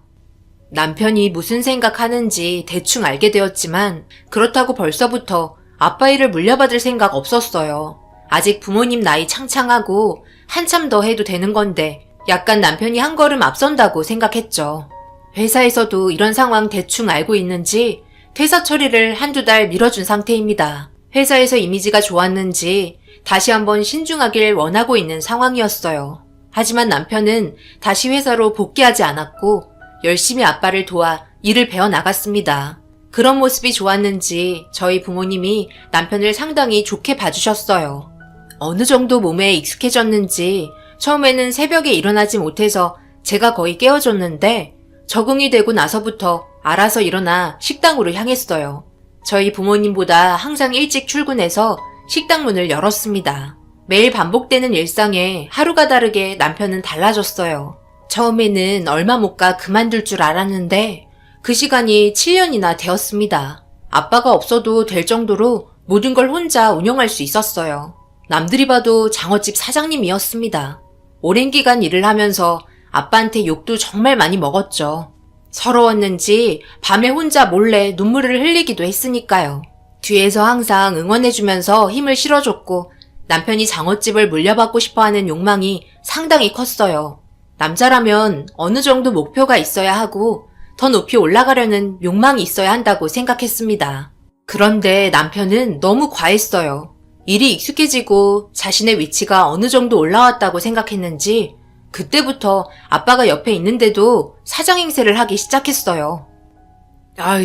S1: 남편이 무슨 생각하는지 대충 알게 되었지만 그렇다고 벌써부터 아빠 일을 물려받을 생각 없었어요. 아직 부모님 나이 창창하고 한참 더 해도 되는 건데 약간 남편이 한 걸음 앞선다고 생각했죠. 회사에서도 이런 상황 대충 알고 있는지 퇴사 처리를 한두 달 미뤄준 상태입니다. 회사에서 이미지가 좋았는지 다시 한번 신중하길 원하고 있는 상황이었어요. 하지만 남편은 다시 회사로 복귀하지 않았고 열심히 아빠를 도와 일을 배워나갔습니다. 그런 모습이 좋았는지 저희 부모님이 남편을 상당히 좋게 봐주셨어요. 어느 정도 몸에 익숙해졌는지 처음에는 새벽에 일어나지 못해서 제가 거의 깨워줬는데 적응이 되고 나서부터 알아서 일어나 식당으로 향했어요. 저희 부모님보다 항상 일찍 출근해서 식당 문을 열었습니다. 매일 반복되는 일상에 하루가 다르게 남편은 달라졌어요. 처음에는 얼마 못 가 그만둘 줄 알았는데 그 시간이 7년이나 되었습니다. 아빠가 없어도 될 정도로 모든 걸 혼자 운영할 수 있었어요. 남들이 봐도 장어집 사장님이었습니다. 오랜 기간 일을 하면서 아빠한테 욕도 정말 많이 먹었죠. 서러웠는지 밤에 혼자 몰래 눈물을 흘리기도 했으니까요. 뒤에서 항상 응원해주면서 힘을 실어줬고 남편이 장어집을 물려받고 싶어하는 욕망이 상당히 컸어요. 남자라면 어느 정도 목표가 있어야 하고 더 높이 올라가려는 욕망이 있어야 한다고 생각했습니다. 그런데 남편은 너무 과했어요. 일이 익숙해지고 자신의 위치가 어느 정도 올라왔다고 생각했는지 그때부터 아빠가 옆에 있는데도 사장 행세를 하기 시작했어요.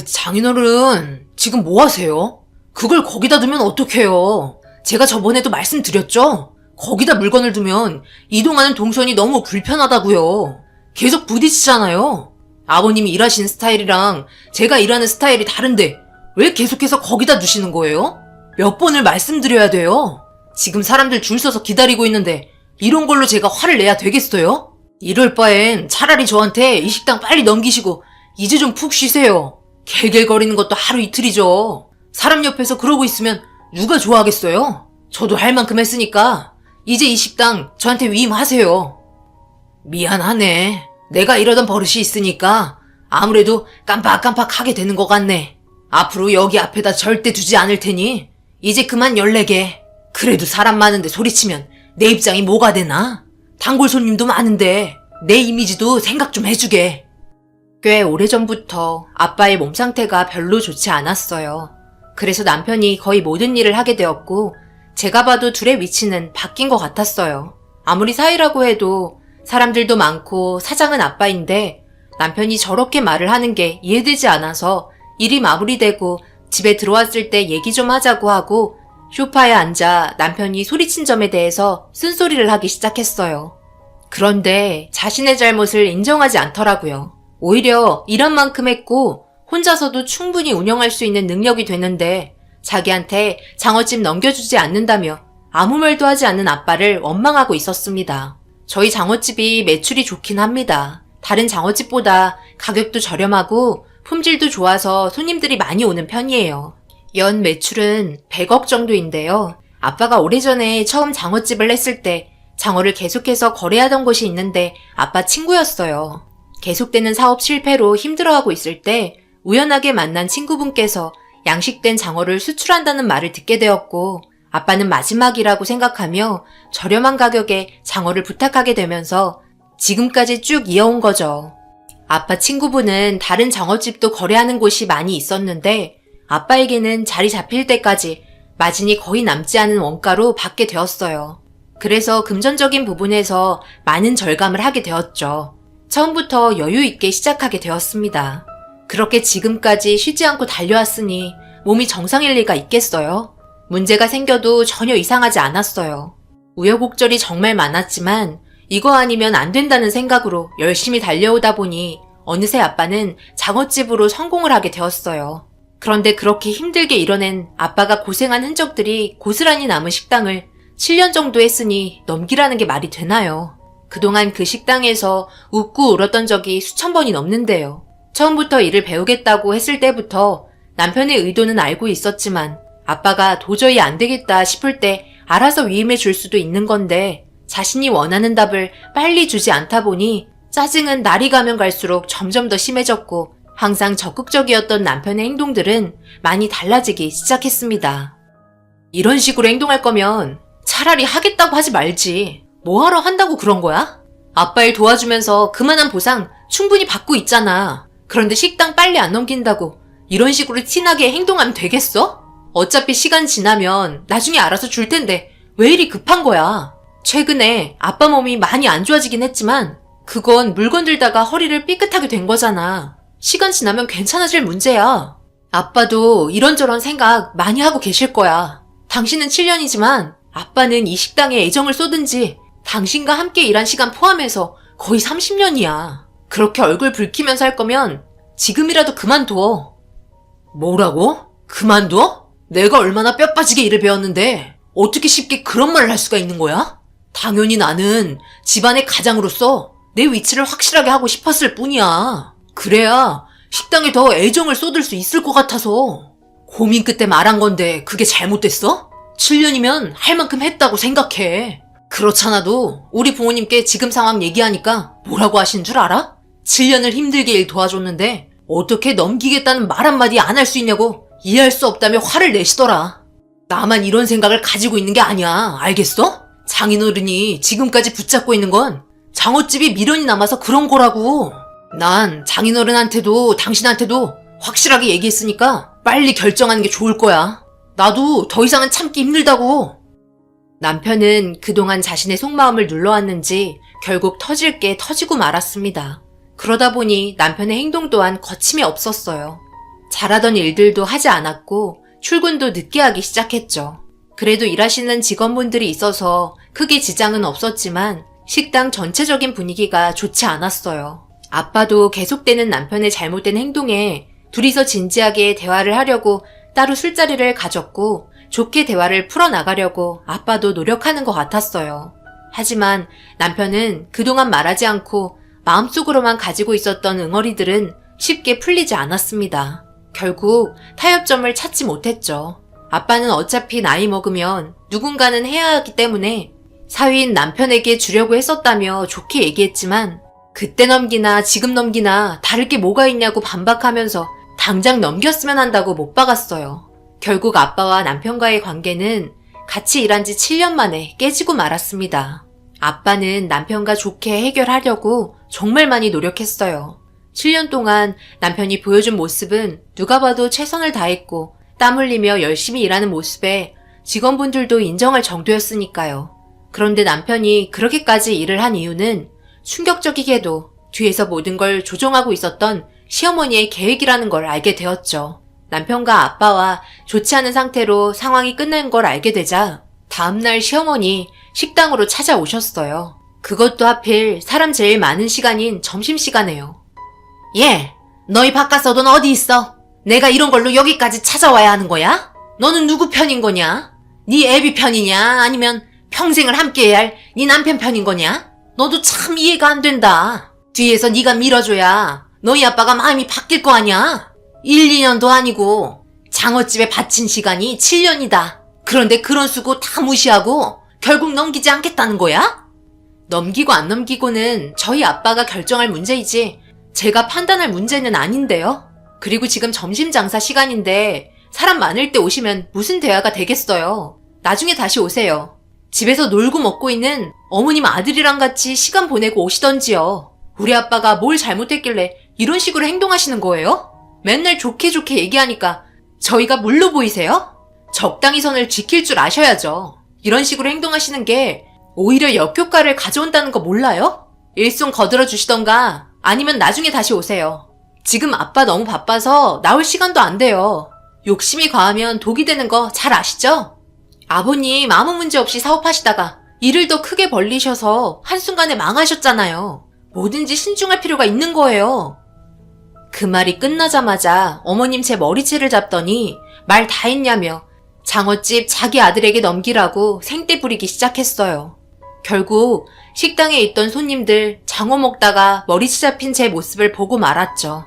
S1: 장인어른, 지금 뭐 하세요? 그걸 거기다 두면 어떡해요? 제가 저번에도 말씀드렸죠? 거기다 물건을 두면 이동하는 동선이 너무 불편하다고요. 계속 부딪히잖아요. 아버님이 일하시는 스타일이랑 제가 일하는 스타일이 다른데 왜 계속해서 거기다 두시는 거예요? 몇 번을 말씀드려야 돼요. 지금 사람들 줄 서서 기다리고 있는데 이런 걸로 제가 화를 내야 되겠어요? 이럴 바엔 차라리 저한테 이 식당 빨리 넘기시고 이제 좀 푹 쉬세요. 갤갤거리는 것도 하루 이틀이죠. 사람 옆에서 그러고 있으면 누가 좋아하겠어요? 저도 할 만큼 했으니까 이제 이 식당 저한테 위임하세요. 미안하네. 내가 이러던 버릇이 있으니까 아무래도 깜빡깜빡 하게 되는 것 같네. 앞으로 여기 앞에다 절대 두지 않을 테니 이제 그만 열내게. 그래도 사람 많은데 소리치면 내 입장이 뭐가 되나? 단골 손님도 많은데 내 이미지도 생각 좀 해주게. 꽤 오래전부터 아빠의 몸 상태가 별로 좋지 않았어요. 그래서 남편이 거의 모든 일을 하게 되었고 제가 봐도 둘의 위치는 바뀐 것 같았어요. 아무리 사이라고 해도 사람들도 많고 사장은 아빠인데 남편이 저렇게 말을 하는 게 이해되지 않아서 일이 마무리되고 집에 들어왔을 때 얘기 좀 하자고 하고 소파에 앉아 남편이 소리친 점에 대해서 쓴소리를 하기 시작했어요. 그런데 자신의 잘못을 인정하지 않더라고요. 오히려 일한 만큼 했고 혼자서도 충분히 운영할 수 있는 능력이 되는데 자기한테 장어집 넘겨주지 않는다며 아무 말도 하지 않는 아빠를 원망하고 있었습니다. 저희 장어집이 매출이 좋긴 합니다. 다른 장어집보다 가격도 저렴하고 품질도 좋아서 손님들이 많이 오는 편이에요. 연 매출은 100억 정도인데요. 아빠가 오래전에 처음 장어집을 했을 때 장어를 계속해서 거래하던 곳이 있는데 아빠 친구였어요. 계속되는 사업 실패로 힘들어하고 있을 때 우연하게 만난 친구분께서 양식된 장어를 수출한다는 말을 듣게 되었고 아빠는 마지막이라고 생각하며 저렴한 가격에 장어를 부탁하게 되면서 지금까지 쭉 이어온 거죠. 아빠 친구분은 다른 장어집도 거래하는 곳이 많이 있었는데 아빠에게는 자리 잡힐 때까지 마진이 거의 남지 않은 원가로 받게 되었어요. 그래서 금전적인 부분에서 많은 절감을 하게 되었죠. 처음부터 여유 있게 시작하게 되었습니다. 그렇게 지금까지 쉬지 않고 달려왔으니 몸이 정상일 리가 있겠어요? 문제가 생겨도 전혀 이상하지 않았어요. 우여곡절이 정말 많았지만 이거 아니면 안 된다는 생각으로 열심히 달려오다 보니 어느새 아빠는 장어집으로 성공을 하게 되었어요. 그런데 그렇게 힘들게 이뤄낸 아빠가 고생한 흔적들이 고스란히 남은 식당을 7년 정도 했으니 넘기라는 게 말이 되나요? 그동안 그 식당에서 웃고 울었던 적이 수천 번이 넘는데요. 처음부터 일을 배우겠다고 했을 때부터 남편의 의도는 알고 있었지만 아빠가 도저히 안 되겠다 싶을 때 알아서 위임해 줄 수도 있는 건데 자신이 원하는 답을 빨리 주지 않다 보니 짜증은 날이 가면 갈수록 점점 더 심해졌고 항상 적극적이었던 남편의 행동들은 많이 달라지기 시작했습니다.
S3: 이런 식으로 행동할 거면 차라리 하겠다고 하지 말지. 뭐하러 한다고 그런 거야? 아빠 일 도와주면서 그만한 보상 충분히 받고 있잖아. 그런데 식당 빨리 안 넘긴다고 이런 식으로 티나게 행동하면 되겠어? 어차피 시간 지나면 나중에 알아서 줄 텐데 왜 이리 급한 거야? 최근에 아빠 몸이 많이 안 좋아지긴 했지만 그건 물건 들다가 허리를 삐끗하게 된 거잖아. 시간 지나면 괜찮아질 문제야. 아빠도 이런저런 생각 많이 하고 계실 거야. 당신은 7년이지만 아빠는 이 식당에 애정을 쏟은 지 당신과 함께 일한 시간 포함해서 거의 30년이야. 그렇게 얼굴 붉히면서 할 거면 지금이라도 그만둬. 뭐라고? 그만둬? 내가 얼마나 뼈 빠지게 일을 배웠는데 어떻게 쉽게 그런 말을 할 수가 있는 거야? 당연히 나는 집안의 가장으로서 내 위치를 확실하게 하고 싶었을 뿐이야. 그래야 식당에 더 애정을 쏟을 수 있을 것 같아서. 고민 끝에 말한 건데 그게 잘못됐어? 7년이면 할 만큼 했다고 생각해. 그렇잖아도 우리 부모님께 지금 상황 얘기하니까 뭐라고 하신 줄 알아? 7년을 힘들게 일 도와줬는데 어떻게 넘기겠다는 말 한마디 안 할 수 있냐고 이해할 수 없다며 화를 내시더라. 나만 이런 생각을 가지고 있는 게 아니야. 알겠어? 장인어른이 지금까지 붙잡고 있는 건 장어집이 미련이 남아서 그런 거라고. 난 장인어른한테도 당신한테도 확실하게 얘기했으니까 빨리 결정하는 게 좋을 거야. 나도 더 이상은 참기 힘들다고. 남편은 그동안 자신의 속마음을 눌러왔는지 결국 터질 게 터지고 말았습니다. 그러다 보니 남편의 행동 또한 거침이 없었어요. 잘하던 일들도 하지 않았고 출근도 늦게 하기 시작했죠. 그래도 일하시는 직원분들이 있어서 크게 지장은 없었지만 식당 전체적인 분위기가 좋지 않았어요. 아빠도 계속되는 남편의 잘못된 행동에 둘이서 진지하게 대화를 하려고 따로 술자리를 가졌고 좋게 대화를 풀어나가려고 아빠도 노력하는 것 같았어요. 하지만 남편은 그동안 말하지 않고 마음속으로만 가지고 있었던 응어리들은 쉽게 풀리지 않았습니다. 결국 타협점을 찾지 못했죠. 아빠는 어차피 나이 먹으면 누군가는 해야 하기 때문에 사위인 남편에게 주려고 했었다며 좋게 얘기했지만 그때 넘기나 지금 넘기나 다를 게 뭐가 있냐고 반박하면서 당장 넘겼으면 한다고 못 박았어요. 결국 아빠와 남편과의 관계는 같이 일한 지 7년 만에 깨지고 말았습니다. 아빠는 남편과 좋게 해결하려고 정말 많이 노력했어요. 7년 동안 남편이 보여준 모습은 누가 봐도 최선을 다했고 땀 흘리며 열심히 일하는 모습에 직원분들도 인정할 정도였으니까요. 그런데 남편이 그렇게까지 일을 한 이유는 충격적이게도 뒤에서 모든 걸 조종하고 있었던 시어머니의 계획이라는 걸 알게 되었죠. 남편과 아빠와 좋지 않은 상태로 상황이 끝난 걸 알게 되자 다음날 시어머니 식당으로 찾아오셨어요. 그것도 하필 사람 제일 많은 시간인 점심시간에요. 예, 너희 바깥서돈 어디 있어? 내가 이런 걸로 여기까지 찾아와야 하는 거야? 너는 누구 편인 거냐? 네 애비 편이냐? 아니면 평생을 함께해야 할 네 남편 편인 거냐? 너도 참 이해가 안 된다. 뒤에서 네가 밀어줘야 너희 아빠가 마음이 바뀔 거 아니야? 1, 2년도 아니고 장어집에 바친 시간이 7년이다. 그런데 그런 수고 다 무시하고 결국 넘기지 않겠다는 거야? 넘기고 안 넘기고는 저희 아빠가 결정할 문제이지 제가 판단할 문제는 아닌데요. 그리고 지금 점심 장사 시간인데 사람 많을 때 오시면 무슨 대화가 되겠어요. 나중에 다시 오세요. 집에서 놀고 먹고 있는 어머님 아들이랑 같이 시간 보내고 오시던지요. 우리 아빠가 뭘 잘못했길래 이런 식으로 행동하시는 거예요? 맨날 좋게 좋게 얘기하니까 저희가 물로 보이세요? 적당히 선을 지킬 줄 아셔야죠. 이런 식으로 행동하시는 게 오히려 역효과를 가져온다는 거 몰라요? 일손 거들어 주시던가 아니면 나중에 다시 오세요. 지금 아빠 너무 바빠서 나올 시간도 안 돼요. 욕심이 과하면 독이 되는 거 잘 아시죠? 아버님 아무 문제 없이 사업하시다가 일을 더 크게 벌리셔서 한순간에 망하셨잖아요. 뭐든지 신중할 필요가 있는 거예요. 그 말이 끝나자마자 어머님 제 머리채를 잡더니 말 다 했냐며 장어집 자기 아들에게 넘기라고 생떼 부리기 시작했어요. 결국 식당에 있던 손님들 장어 먹다가 머리채 잡힌 제 모습을 보고 말았죠.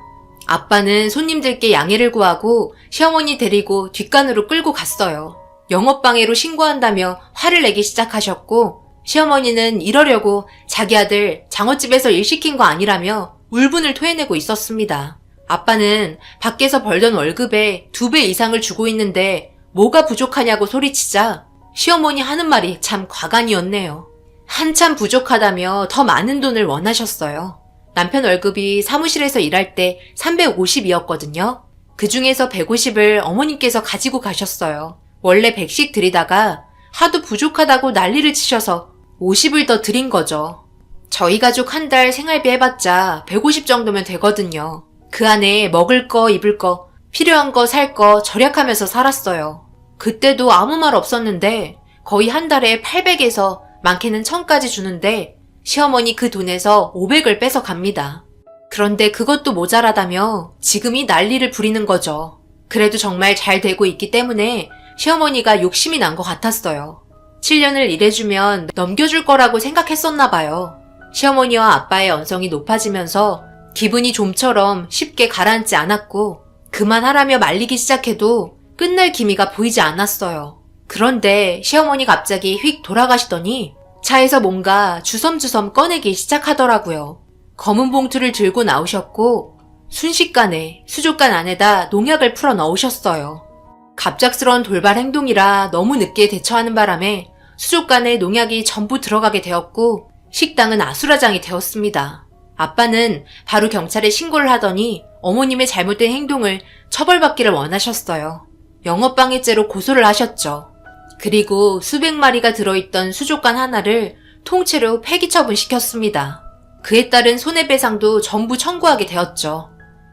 S3: 아빠는 손님들께 양해를 구하고 시어머니 데리고 뒷간으로 끌고 갔어요. 영업방해로 신고한다며 화를 내기 시작하셨고 시어머니는 이러려고 자기 아들 장어집에서 일 시킨 거 아니라며 울분을 토해내고 있었습니다. 아빠는 밖에서 벌던 월급의 2배 이상을 주고 있는데 뭐가 부족하냐고 소리치자 시어머니 하는 말이 참 과간이었네요. 한참 부족하다며 더 많은 돈을 원하셨어요. 남편 월급이 사무실에서 일할 때 350이었거든요. 그 중에서 150을 어머님께서 가지고 가셨어요. 원래 100씩 드리다가 하도 부족하다고 난리를 치셔서 50을 더 드린 거죠. 저희 가족 한 달 생활비 해봤자 150 정도면 되거든요. 그 안에 먹을 거, 입을 거, 필요한 거, 살 거 절약하면서 살았어요. 그때도 아무 말 없었는데 거의 한 달에 800에서 많게는 1000까지 주는데 시어머니 그 돈에서 500을 뺏어 갑니다. 그런데 그것도 모자라다며 지금이 난리를 부리는 거죠. 그래도 정말 잘 되고 있기 때문에 시어머니가 욕심이 난 것 같았어요. 7년을 일해주면 넘겨줄 거라고 생각했었나 봐요. 시어머니와 아빠의 언성이 높아지면서 기분이 좀처럼 쉽게 가라앉지 않았고 그만하라며 말리기 시작해도 끝날 기미가 보이지 않았어요. 그런데 시어머니 갑자기 휙 돌아가시더니 차에서 뭔가 주섬주섬 꺼내기 시작하더라고요. 검은 봉투를 들고 나오셨고 순식간에 수족관 안에다 농약을 풀어 넣으셨어요. 갑작스러운 돌발 행동이라 너무 늦게 대처하는 바람에 수족관에 농약이 전부 들어가게 되었고 식당은 아수라장이 되었습니다. 아빠는 바로 경찰에 신고를 하더니 어머님의 잘못된 행동을 처벌받기를 원하셨어요. 영업방해죄로 고소를 하셨죠. 그리고 수백 마리가 들어있던 수족관 하나를 통째로 폐기 처분시켰습니다. 그에 따른 손해배상도 전부 청구하게 되었죠.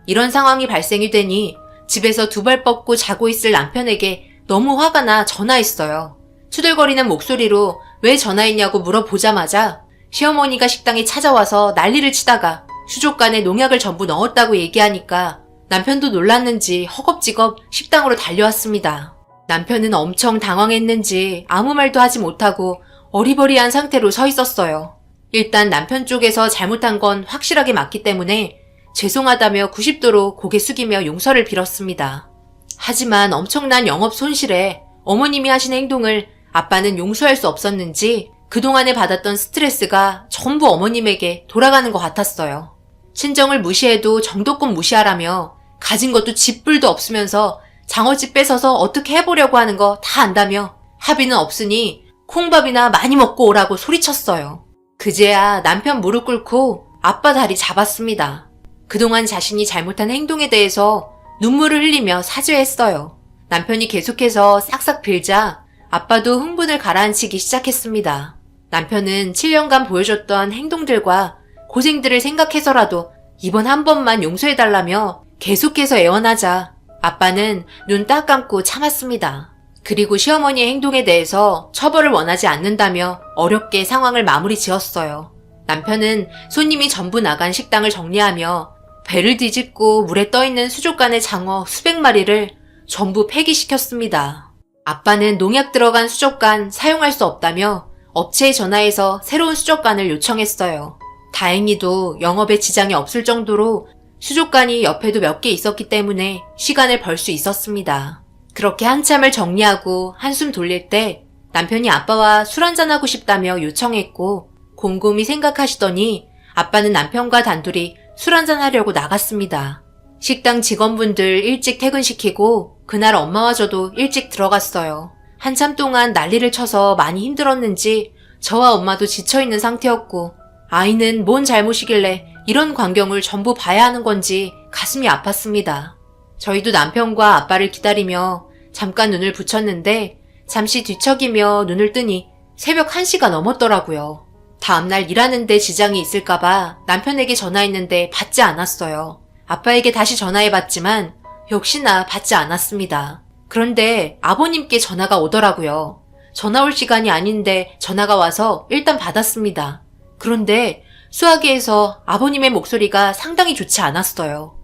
S3: 이런 상황이 발생이 되니 집에서 두 발 뻗고 자고 있을 남편에게 너무 화가 나 전화했어요. 투덜거리는 목소리로 왜 전화했냐고 물어보자마자 시어머니가 식당에 찾아와서 난리를 치다가 수족관에 농약을 전부 넣었다고 얘기하니까 남편도 놀랐는지 허겁지겁 식당으로 달려왔습니다. 남편은 엄청 당황했는지 아무 말도 하지 못하고 어리버리한 상태로 서 있었어요. 일단 남편 쪽에서 잘못한 건 확실하게 맞기 때문에 죄송하다며 90도로 고개 숙이며 용서를 빌었습니다. 하지만 엄청난 영업 손실에 어머님이 하신 행동을 아빠는 용서할 수 없었는지 그동안에 받았던 스트레스가 전부 어머님에게 돌아가는 것 같았어요. 친정을 무시해도 정도껏 무시하라며 가진 것도 집불도 없으면서 장어집 뺏어서 어떻게 해보려고 하는 거 다 안다며 합의는 없으니 콩밥이나 많이 먹고 오라고 소리쳤어요. 그제야 남편 무릎 꿇고 아빠 다리 잡았습니다. 그동안 자신이 잘못한 행동에 대해서 눈물을 흘리며 사죄했어요. 남편이 계속해서 싹싹 빌자 아빠도 흥분을 가라앉히기 시작했습니다. 남편은 7년간 보여줬던 행동들과 고생들을 생각해서라도 이번 한 번만 용서해달라며 계속해서 애원하자 아빠는 눈 딱 감고 참았습니다. 그리고 시어머니의 행동에 대해서 처벌을 원하지 않는다며 어렵게 상황을 마무리 지었어요. 남편은 손님이 전부 나간 식당을 정리하며 배를 뒤집고 물에 떠있는 수족관의 장어 수백 마리를 전부 폐기시켰습니다. 아빠는 농약 들어간 수족관 사용할 수 없다며 업체에 전화해서 새로운 수족관을 요청했어요. 다행히도 영업에 지장이 없을 정도로 수족관이 옆에도 몇 개 있었기 때문에 시간을 벌 수 있었습니다. 그렇게 한참을 정리하고 한숨 돌릴 때 남편이 아빠와 술 한잔하고 싶다며 요청했고 곰곰이 생각하시더니 아빠는 남편과 단둘이 술 한잔하려고 나갔습니다. 식당 직원분들 일찍 퇴근시키고 그날 엄마와 저도 일찍 들어갔어요. 한참 동안 난리를 쳐서 많이 힘들었는지 저와 엄마도 지쳐있는 상태였고 아이는 뭔 잘못이길래 이런 광경을 전부 봐야 하는 건지 가슴이 아팠습니다. 저희도 남편과 아빠를 기다리며 잠깐 눈을 붙였는데 잠시 뒤척이며 눈을 뜨니 새벽 1시가 넘었더라고요. 다음날 일하는데 지장이 있을까봐 남편에게 전화했는데 받지 않았어요. 아빠에게 다시 전화해봤지만 역시나 받지 않았습니다. 그런데 아버님께 전화가 오더라고요. 전화 올 시간이 아닌데 전화가 와서 일단 받았습니다. 그런데 수화기에서 아버님의 목소리가 상당히 좋지 않았어요.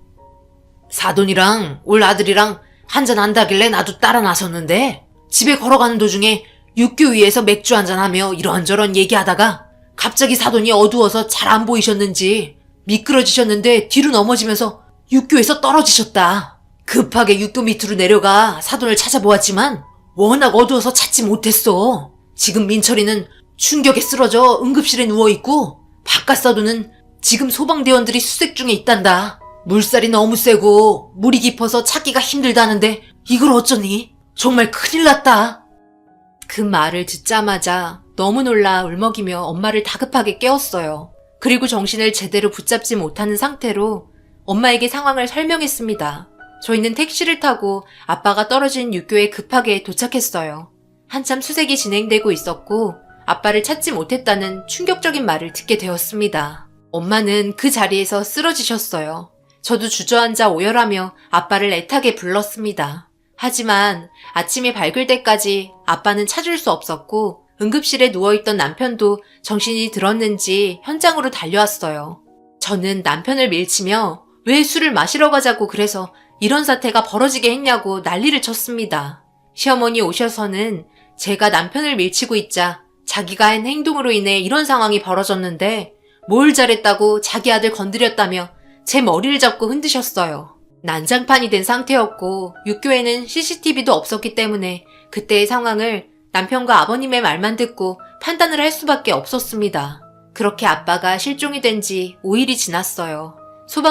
S3: 사돈이랑 올 아들이랑 한잔 한다길래 나도 따라 나섰는데 집에 걸어가는 도중에 육교 위에서 맥주 한잔하며 이런저런 얘기하다가 갑자기 사돈이 어두워서 잘 안 보이셨는지 미끄러지셨는데 뒤로 넘어지면서 육교에서 떨어지셨다. 급하게 육교 밑으로 내려가 사돈을 찾아보았지만 워낙 어두워서 찾지 못했어. 지금 민철이는 충격에 쓰러져 응급실에 누워있고 바깥 사돈은 지금 소방대원들이 수색 중에 있단다. 물살이 너무 세고 물이 깊어서 찾기가 힘들다는데 이걸 어쩌니? 정말 큰일 났다. 그 말을 듣자마자 너무 놀라 울먹이며 엄마를 다급하게 깨웠어요. 그리고 정신을 제대로 붙잡지 못하는 상태로 엄마에게 상황을 설명했습니다. 저희는 택시를 타고 아빠가 떨어진 육교에 급하게 도착했어요. 한참 수색이 진행되고 있었고 아빠를 찾지 못했다는 충격적인 말을 듣게 되었습니다. 엄마는 그 자리에서 쓰러지셨어요. 저도 주저앉아 오열하며 아빠를 애타게 불렀습니다. 하지만 아침이 밝을 때까지 아빠는 찾을 수 없었고 응급실에 누워있던 남편도 정신이 들었는지 현장으로 달려왔어요. 저는 남편을 밀치며 왜 술을 마시러 가자고 그래서 이런 사태가 벌어지게 했냐고 난리를 쳤습니다. 시어머니 오셔서는 제가 남편을 밀치고 있자 자기가 한 행동으로 인해 이런 상황이 벌어졌는데 뭘 잘했다고 자기 아들 건드렸다며 제 머리를 잡고 흔드셨어요. 난장판이 된 상태였고 육교에는 CCTV도 없었기 때문에 그때의 상황을 남편과 아버님의 말만 듣고 판단을 할 수밖에 없었습니다. 그렇게 아빠가 실종이 된 지 5일이 지났어요.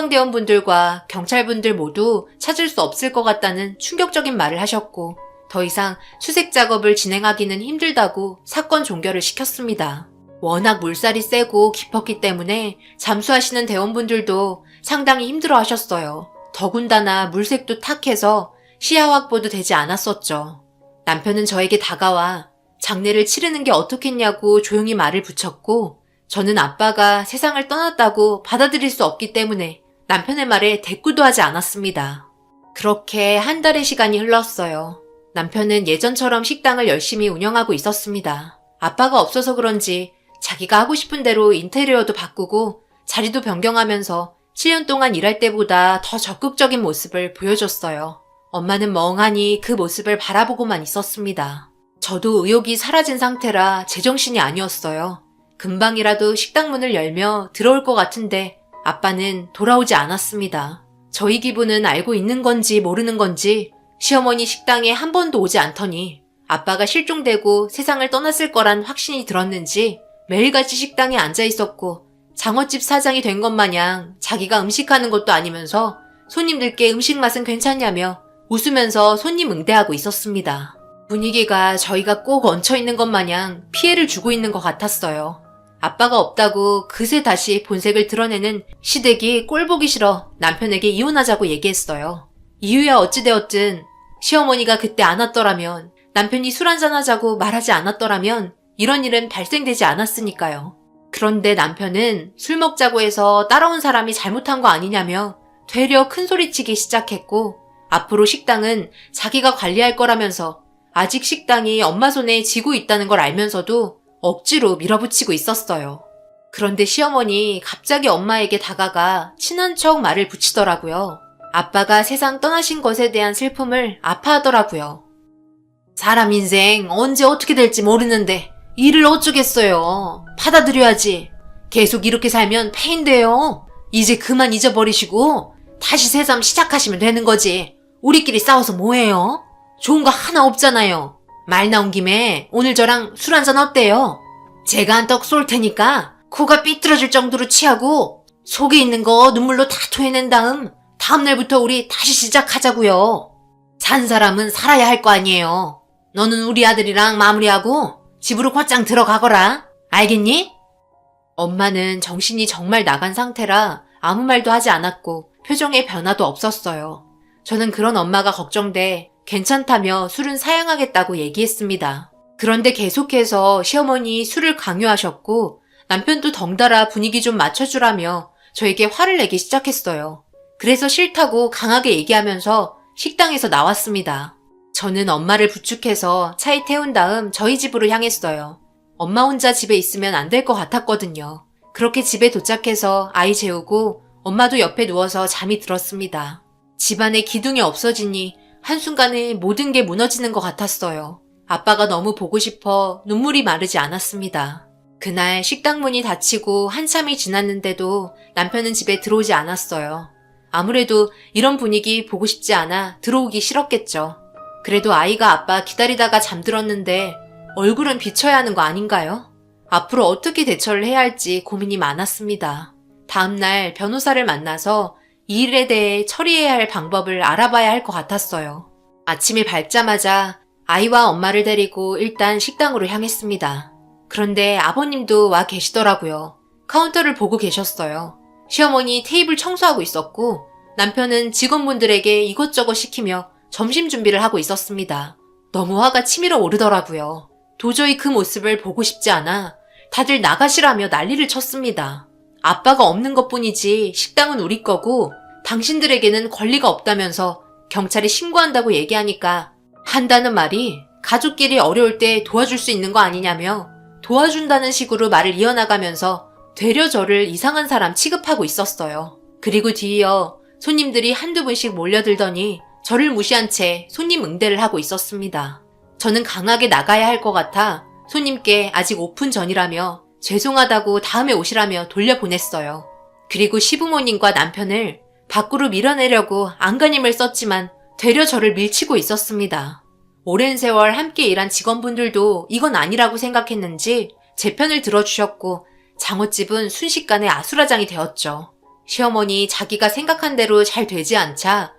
S3: 소방대원분들과 경찰분들 모두 찾을 수 없을 것 같다는 충격적인 말을 하셨고 더 이상 수색 작업을 진행하기는 힘들다고 사건 종결을 시켰습니다. 워낙 물살이 세고 깊었기 때문에 잠수하시는 대원분들도 상당히 힘들어 하셨어요. 더군다나 물색도 탁해서 시야 확보도 되지 않았었죠. 남편은 저에게 다가와 장례를 치르는 게 어떻겠냐고 조용히 말을 붙였고 저는 아빠가 세상을 떠났다고 받아들일 수 없기 때문에 남편의 말에 대꾸도 하지 않았습니다. 그렇게 한 달의 시간이 흘렀어요. 남편은 예전처럼 식당을 열심히 운영하고 있었습니다. 아빠가 없어서 그런지 자기가 하고 싶은 대로 인테리어도 바꾸고 자리도 변경하면서 7년 동안 일할 때보다 더 적극적인 모습을 보여줬어요. 엄마는 멍하니 그 모습을 바라보고만 있었습니다. 저도 의욕이 사라진 상태라 제정신이 아니었어요. 금방이라도 식당 문을 열며 들어올 것 같은데 아빠는 돌아오지 않았습니다. 저희 기분은 알고 있는 건지 모르는 건지 시어머니 식당에 한 번도 오지 않더니 아빠가 실종되고 세상을 떠났을 거란 확신이 들었는지 매일같이 식당에 앉아 있었고 장어집 사장이 된 것 마냥 자기가 음식하는 것도 아니면서 손님들께 음식 맛은 괜찮냐며 웃으면서 손님 응대하고 있었습니다. 분위기가 저희가 꼭 얹혀있는 것 마냥 피해를 주고 있는 것 같았어요. 아빠가 없다고 그새 다시 본색을 드러내는 시댁이 꼴보기 싫어 남편에게 이혼하자고 얘기했어요. 이유야 어찌되었든 시어머니가 그때 안 왔더라면 남편이 술 한잔 하자고 말하지 않았더라면 이런 일은 발생되지 않았으니까요. 그런데 남편은 술 먹자고 해서 따라온 사람이 잘못한 거 아니냐며 되려 큰소리치기 시작했고 앞으로 식당은 자기가 관리할 거라면서 아직 식당이 엄마 손에 쥐고 있다는 걸 알면서도 억지로 밀어붙이고 있었어요. 그런데 시어머니 갑자기 엄마에게 다가가 친한 척 말을 붙이더라고요. 아빠가 세상 떠나신 것에 대한 슬픔을 아파하더라고요. 사람 인생 언제 어떻게 될지 모르는데 일을 어쩌겠어요. 받아들여야지. 계속 이렇게 살면 패인데요. 이제 그만 잊어버리시고 다시 새삼 시작하시면 되는 거지. 우리끼리 싸워서 뭐해요? 좋은 거 하나 없잖아요. 말 나온 김에 오늘 저랑 술 한잔 어때요? 제가 한 떡 쏠 테니까 코가 삐뚤어질 정도로 취하고 속에 있는 거 눈물로 다 토해낸 다음날부터 우리 다시 시작하자고요. 산 사람은 살아야 할 거 아니에요. 너는 우리 아들이랑 마무리하고 집으로 곧장 들어가거라. 알겠니? 엄마는 정신이 정말 나간 상태라 아무 말도 하지 않았고 표정에 변화도 없었어요. 저는 그런 엄마가 걱정돼 괜찮다며 술은 사양하겠다고 얘기했습니다. 그런데 계속해서 시어머니 술을 강요하셨고 남편도 덩달아 분위기 좀 맞춰주라며 저에게 화를 내기 시작했어요. 그래서 싫다고 강하게 얘기하면서 식당에서 나왔습니다. 저는 엄마를 부축해서 차에 태운 다음 저희 집으로 향했어요. 엄마 혼자 집에 있으면 안 될 것 같았거든요. 그렇게 집에 도착해서 아이 재우고 엄마도 옆에 누워서 잠이 들었습니다. 집안에 기둥이 없어지니 한순간에 모든 게 무너지는 것 같았어요. 아빠가 너무 보고 싶어 눈물이 마르지 않았습니다. 그날 식당 문이 닫히고 한참이 지났는데도 남편은 집에 들어오지 않았어요. 아무래도 이런 분위기 보고 싶지 않아 들어오기 싫었겠죠. 그래도 아이가 아빠 기다리다가 잠들었는데 얼굴은 비춰야 하는 거 아닌가요? 앞으로 어떻게 대처를 해야 할지 고민이 많았습니다. 다음날 변호사를 만나서 이 일에 대해 처리해야 할 방법을 알아봐야 할 것 같았어요. 아침이 밝자마자 아이와 엄마를 데리고 일단 식당으로 향했습니다. 그런데 아버님도 와 계시더라고요. 카운터를 보고 계셨어요. 시어머니 테이블 청소하고 있었고 남편은 직원분들에게 이것저것 시키며 점심 준비를 하고 있었습니다. 너무 화가 치밀어 오르더라고요. 도저히 그 모습을 보고 싶지 않아 다들 나가시라며 난리를 쳤습니다. 아빠가 없는 것뿐이지 식당은 우리 거고 당신들에게는 권리가 없다면서 경찰에 신고한다고 얘기하니까 한다는 말이 가족끼리 어려울 때 도와줄 수 있는 거 아니냐며 도와준다는 식으로 말을 이어나가면서 되려 저를 이상한 사람 취급하고 있었어요. 그리고 뒤이어 손님들이 한두 분씩 몰려들더니 저를 무시한 채 손님 응대를 하고 있었습니다. 저는 강하게 나가야 할 것 같아 손님께 아직 오픈 전이라며 죄송하다고 다음에 오시라며 돌려보냈어요. 그리고 시부모님과 남편을 밖으로 밀어내려고 안간힘을 썼지만 되려 저를 밀치고 있었습니다. 오랜 세월 함께 일한 직원분들도 이건 아니라고 생각했는지 제 편을 들어주셨고 장어집은 순식간에 아수라장이 되었죠. 시어머니 자기가 생각한 대로 잘 되지 않자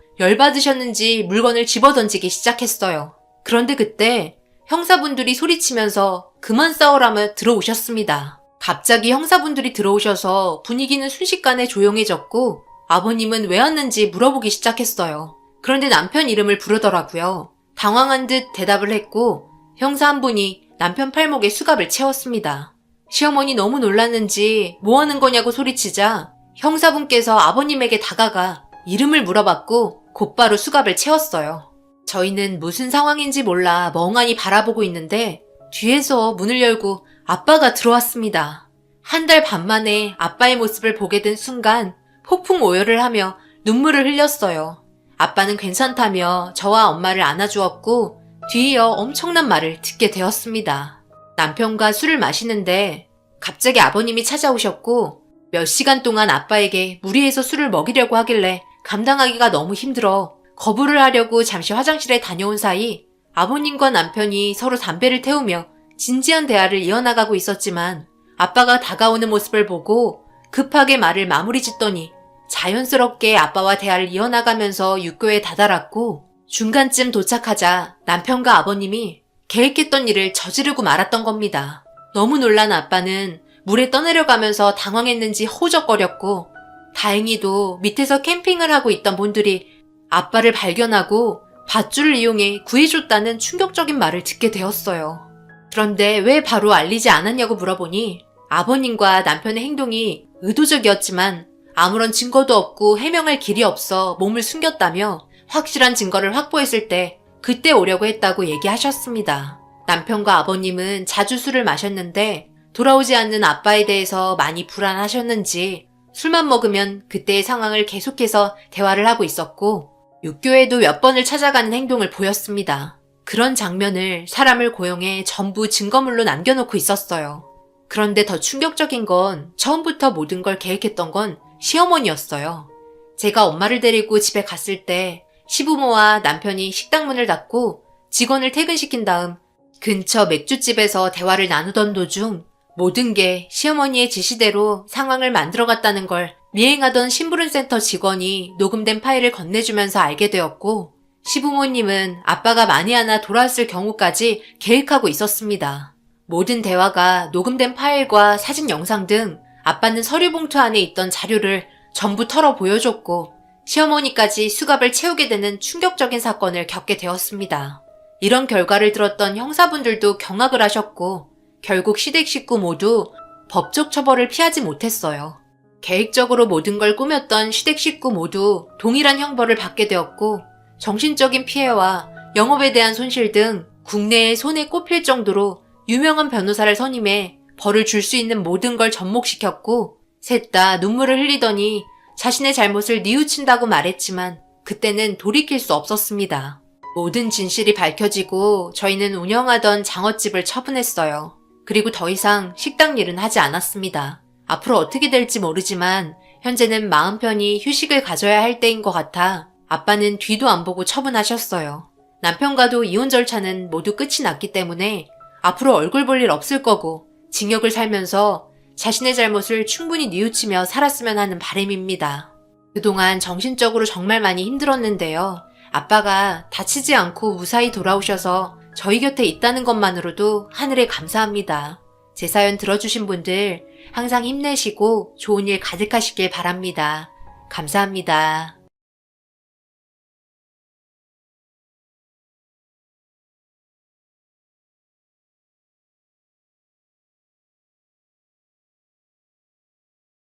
S3: 열받으셨는지 물건을 집어던지기 시작했어요. 그런데 그때 형사분들이 소리치면서 그만 싸우라며 들어오셨습니다. 갑자기 형사분들이 들어오셔서 분위기는 순식간에 조용해졌고 아버님은 왜 왔는지 물어보기 시작했어요. 그런데 남편 이름을 부르더라고요. 당황한 듯 대답을 했고 형사 한 분이 남편 팔목에 수갑을 채웠습니다. 시어머니 너무 놀랐는지 뭐 하는 거냐고 소리치자 형사분께서 아버님에게 다가가 이름을 물어봤고 곧바로 수갑을 채웠어요. 저희는 무슨 상황인지 몰라 멍하니 바라보고 있는데 뒤에서 문을 열고 아빠가 들어왔습니다. 한 달 반 만에 아빠의 모습을 보게 된 순간 폭풍 오열을 하며 눈물을 흘렸어요. 아빠는 괜찮다며 저와 엄마를 안아주었고 뒤이어 엄청난 말을 듣게 되었습니다. 남편과 술을 마시는데 갑자기 아버님이 찾아오셨고 몇 시간 동안 아빠에게 무리해서 술을 먹이려고 하길래 감당하기가 너무 힘들어 거부를 하려고 잠시 화장실에 다녀온 사이 아버님과 남편이 서로 담배를 태우며 진지한 대화를 이어나가고 있었지만 아빠가 다가오는 모습을 보고 급하게 말을 마무리 짓더니 자연스럽게 아빠와 대화를 이어나가면서 육교에 다다랐고 중간쯤 도착하자 남편과 아버님이 계획했던 일을 저지르고 말았던 겁니다. 너무 놀란 아빠는 물에 떠내려가면서 당황했는지 허우적거렸고 다행히도 밑에서 캠핑을 하고 있던 분들이 아빠를 발견하고 밧줄을 이용해 구해줬다는 충격적인 말을 듣게 되었어요. 그런데 왜 바로 알리지 않았냐고 물어보니 아버님과 남편의 행동이 의도적이었지만 아무런 증거도 없고 해명할 길이 없어 몸을 숨겼다며 확실한 증거를 확보했을 때 그때 오려고 했다고 얘기하셨습니다. 남편과 아버님은 자주 술을 마셨는데 돌아오지 않는 아빠에 대해서 많이 불안하셨는지 술만 먹으면 그때의 상황을 계속해서 대화를 하고 있었고 육교에도 몇 번을 찾아가는 행동을 보였습니다. 그런 장면을 사람을 고용해 전부 증거물로 남겨놓고 있었어요. 그런데 더 충격적인 건 처음부터 모든 걸 계획했던 건 시어머니였어요. 제가 엄마를 데리고 집에 갔을 때 시부모와 남편이 식당 문을 닫고 직원을 퇴근시킨 다음 근처 맥주집에서 대화를 나누던 도중 모든 게 시어머니의 지시대로 상황을 만들어갔다는 걸 미행하던 심부름센터 직원이 녹음된 파일을 건네주면서 알게 되었고 시부모님은 아빠가 만에 하나 돌아왔을 경우까지 계획하고 있었습니다. 모든 대화가 녹음된 파일과 사진 영상 등 아빠는 서류 봉투 안에 있던 자료를 전부 털어 보여줬고 시어머니까지 수갑을 채우게 되는 충격적인 사건을 겪게 되었습니다. 이런 결과를 들었던 형사분들도 경악을 하셨고 결국 시댁 식구 모두 법적 처벌을 피하지 못했어요. 계획적으로 모든 걸 꾸몄던 시댁 식구 모두 동일한 형벌을 받게 되었고 정신적인 피해와 영업에 대한 손실 등 국내에 손에 꼽힐 정도로 유명한 변호사를 선임해 벌을 줄 수 있는 모든 걸 접목시켰고 셋 다 눈물을 흘리더니 자신의 잘못을 뉘우친다고 말했지만 그때는 돌이킬 수 없었습니다. 모든 진실이 밝혀지고 저희는 운영하던 장어집을 처분했어요. 그리고 더 이상 식당 일은 하지 않았습니다. 앞으로 어떻게 될지 모르지만 현재는 마음 편히 휴식을 가져야 할 때인 것 같아 아빠는 뒤도 안 보고 처분하셨어요. 남편과도 이혼 절차는 모두 끝이 났기 때문에 앞으로 얼굴 볼 일 없을 거고 징역을 살면서 자신의 잘못을 충분히 뉘우치며 살았으면 하는 바람입니다. 그동안 정신적으로 정말 많이 힘들었는데요. 아빠가 다치지 않고 무사히 돌아오셔서 저희 곁에 있다는 것만으로도 하늘에 감사합니다. 제 사연 들어주신 분들 항상 힘내시고 좋은 일 가득하시길 바랍니다. 감사합니다.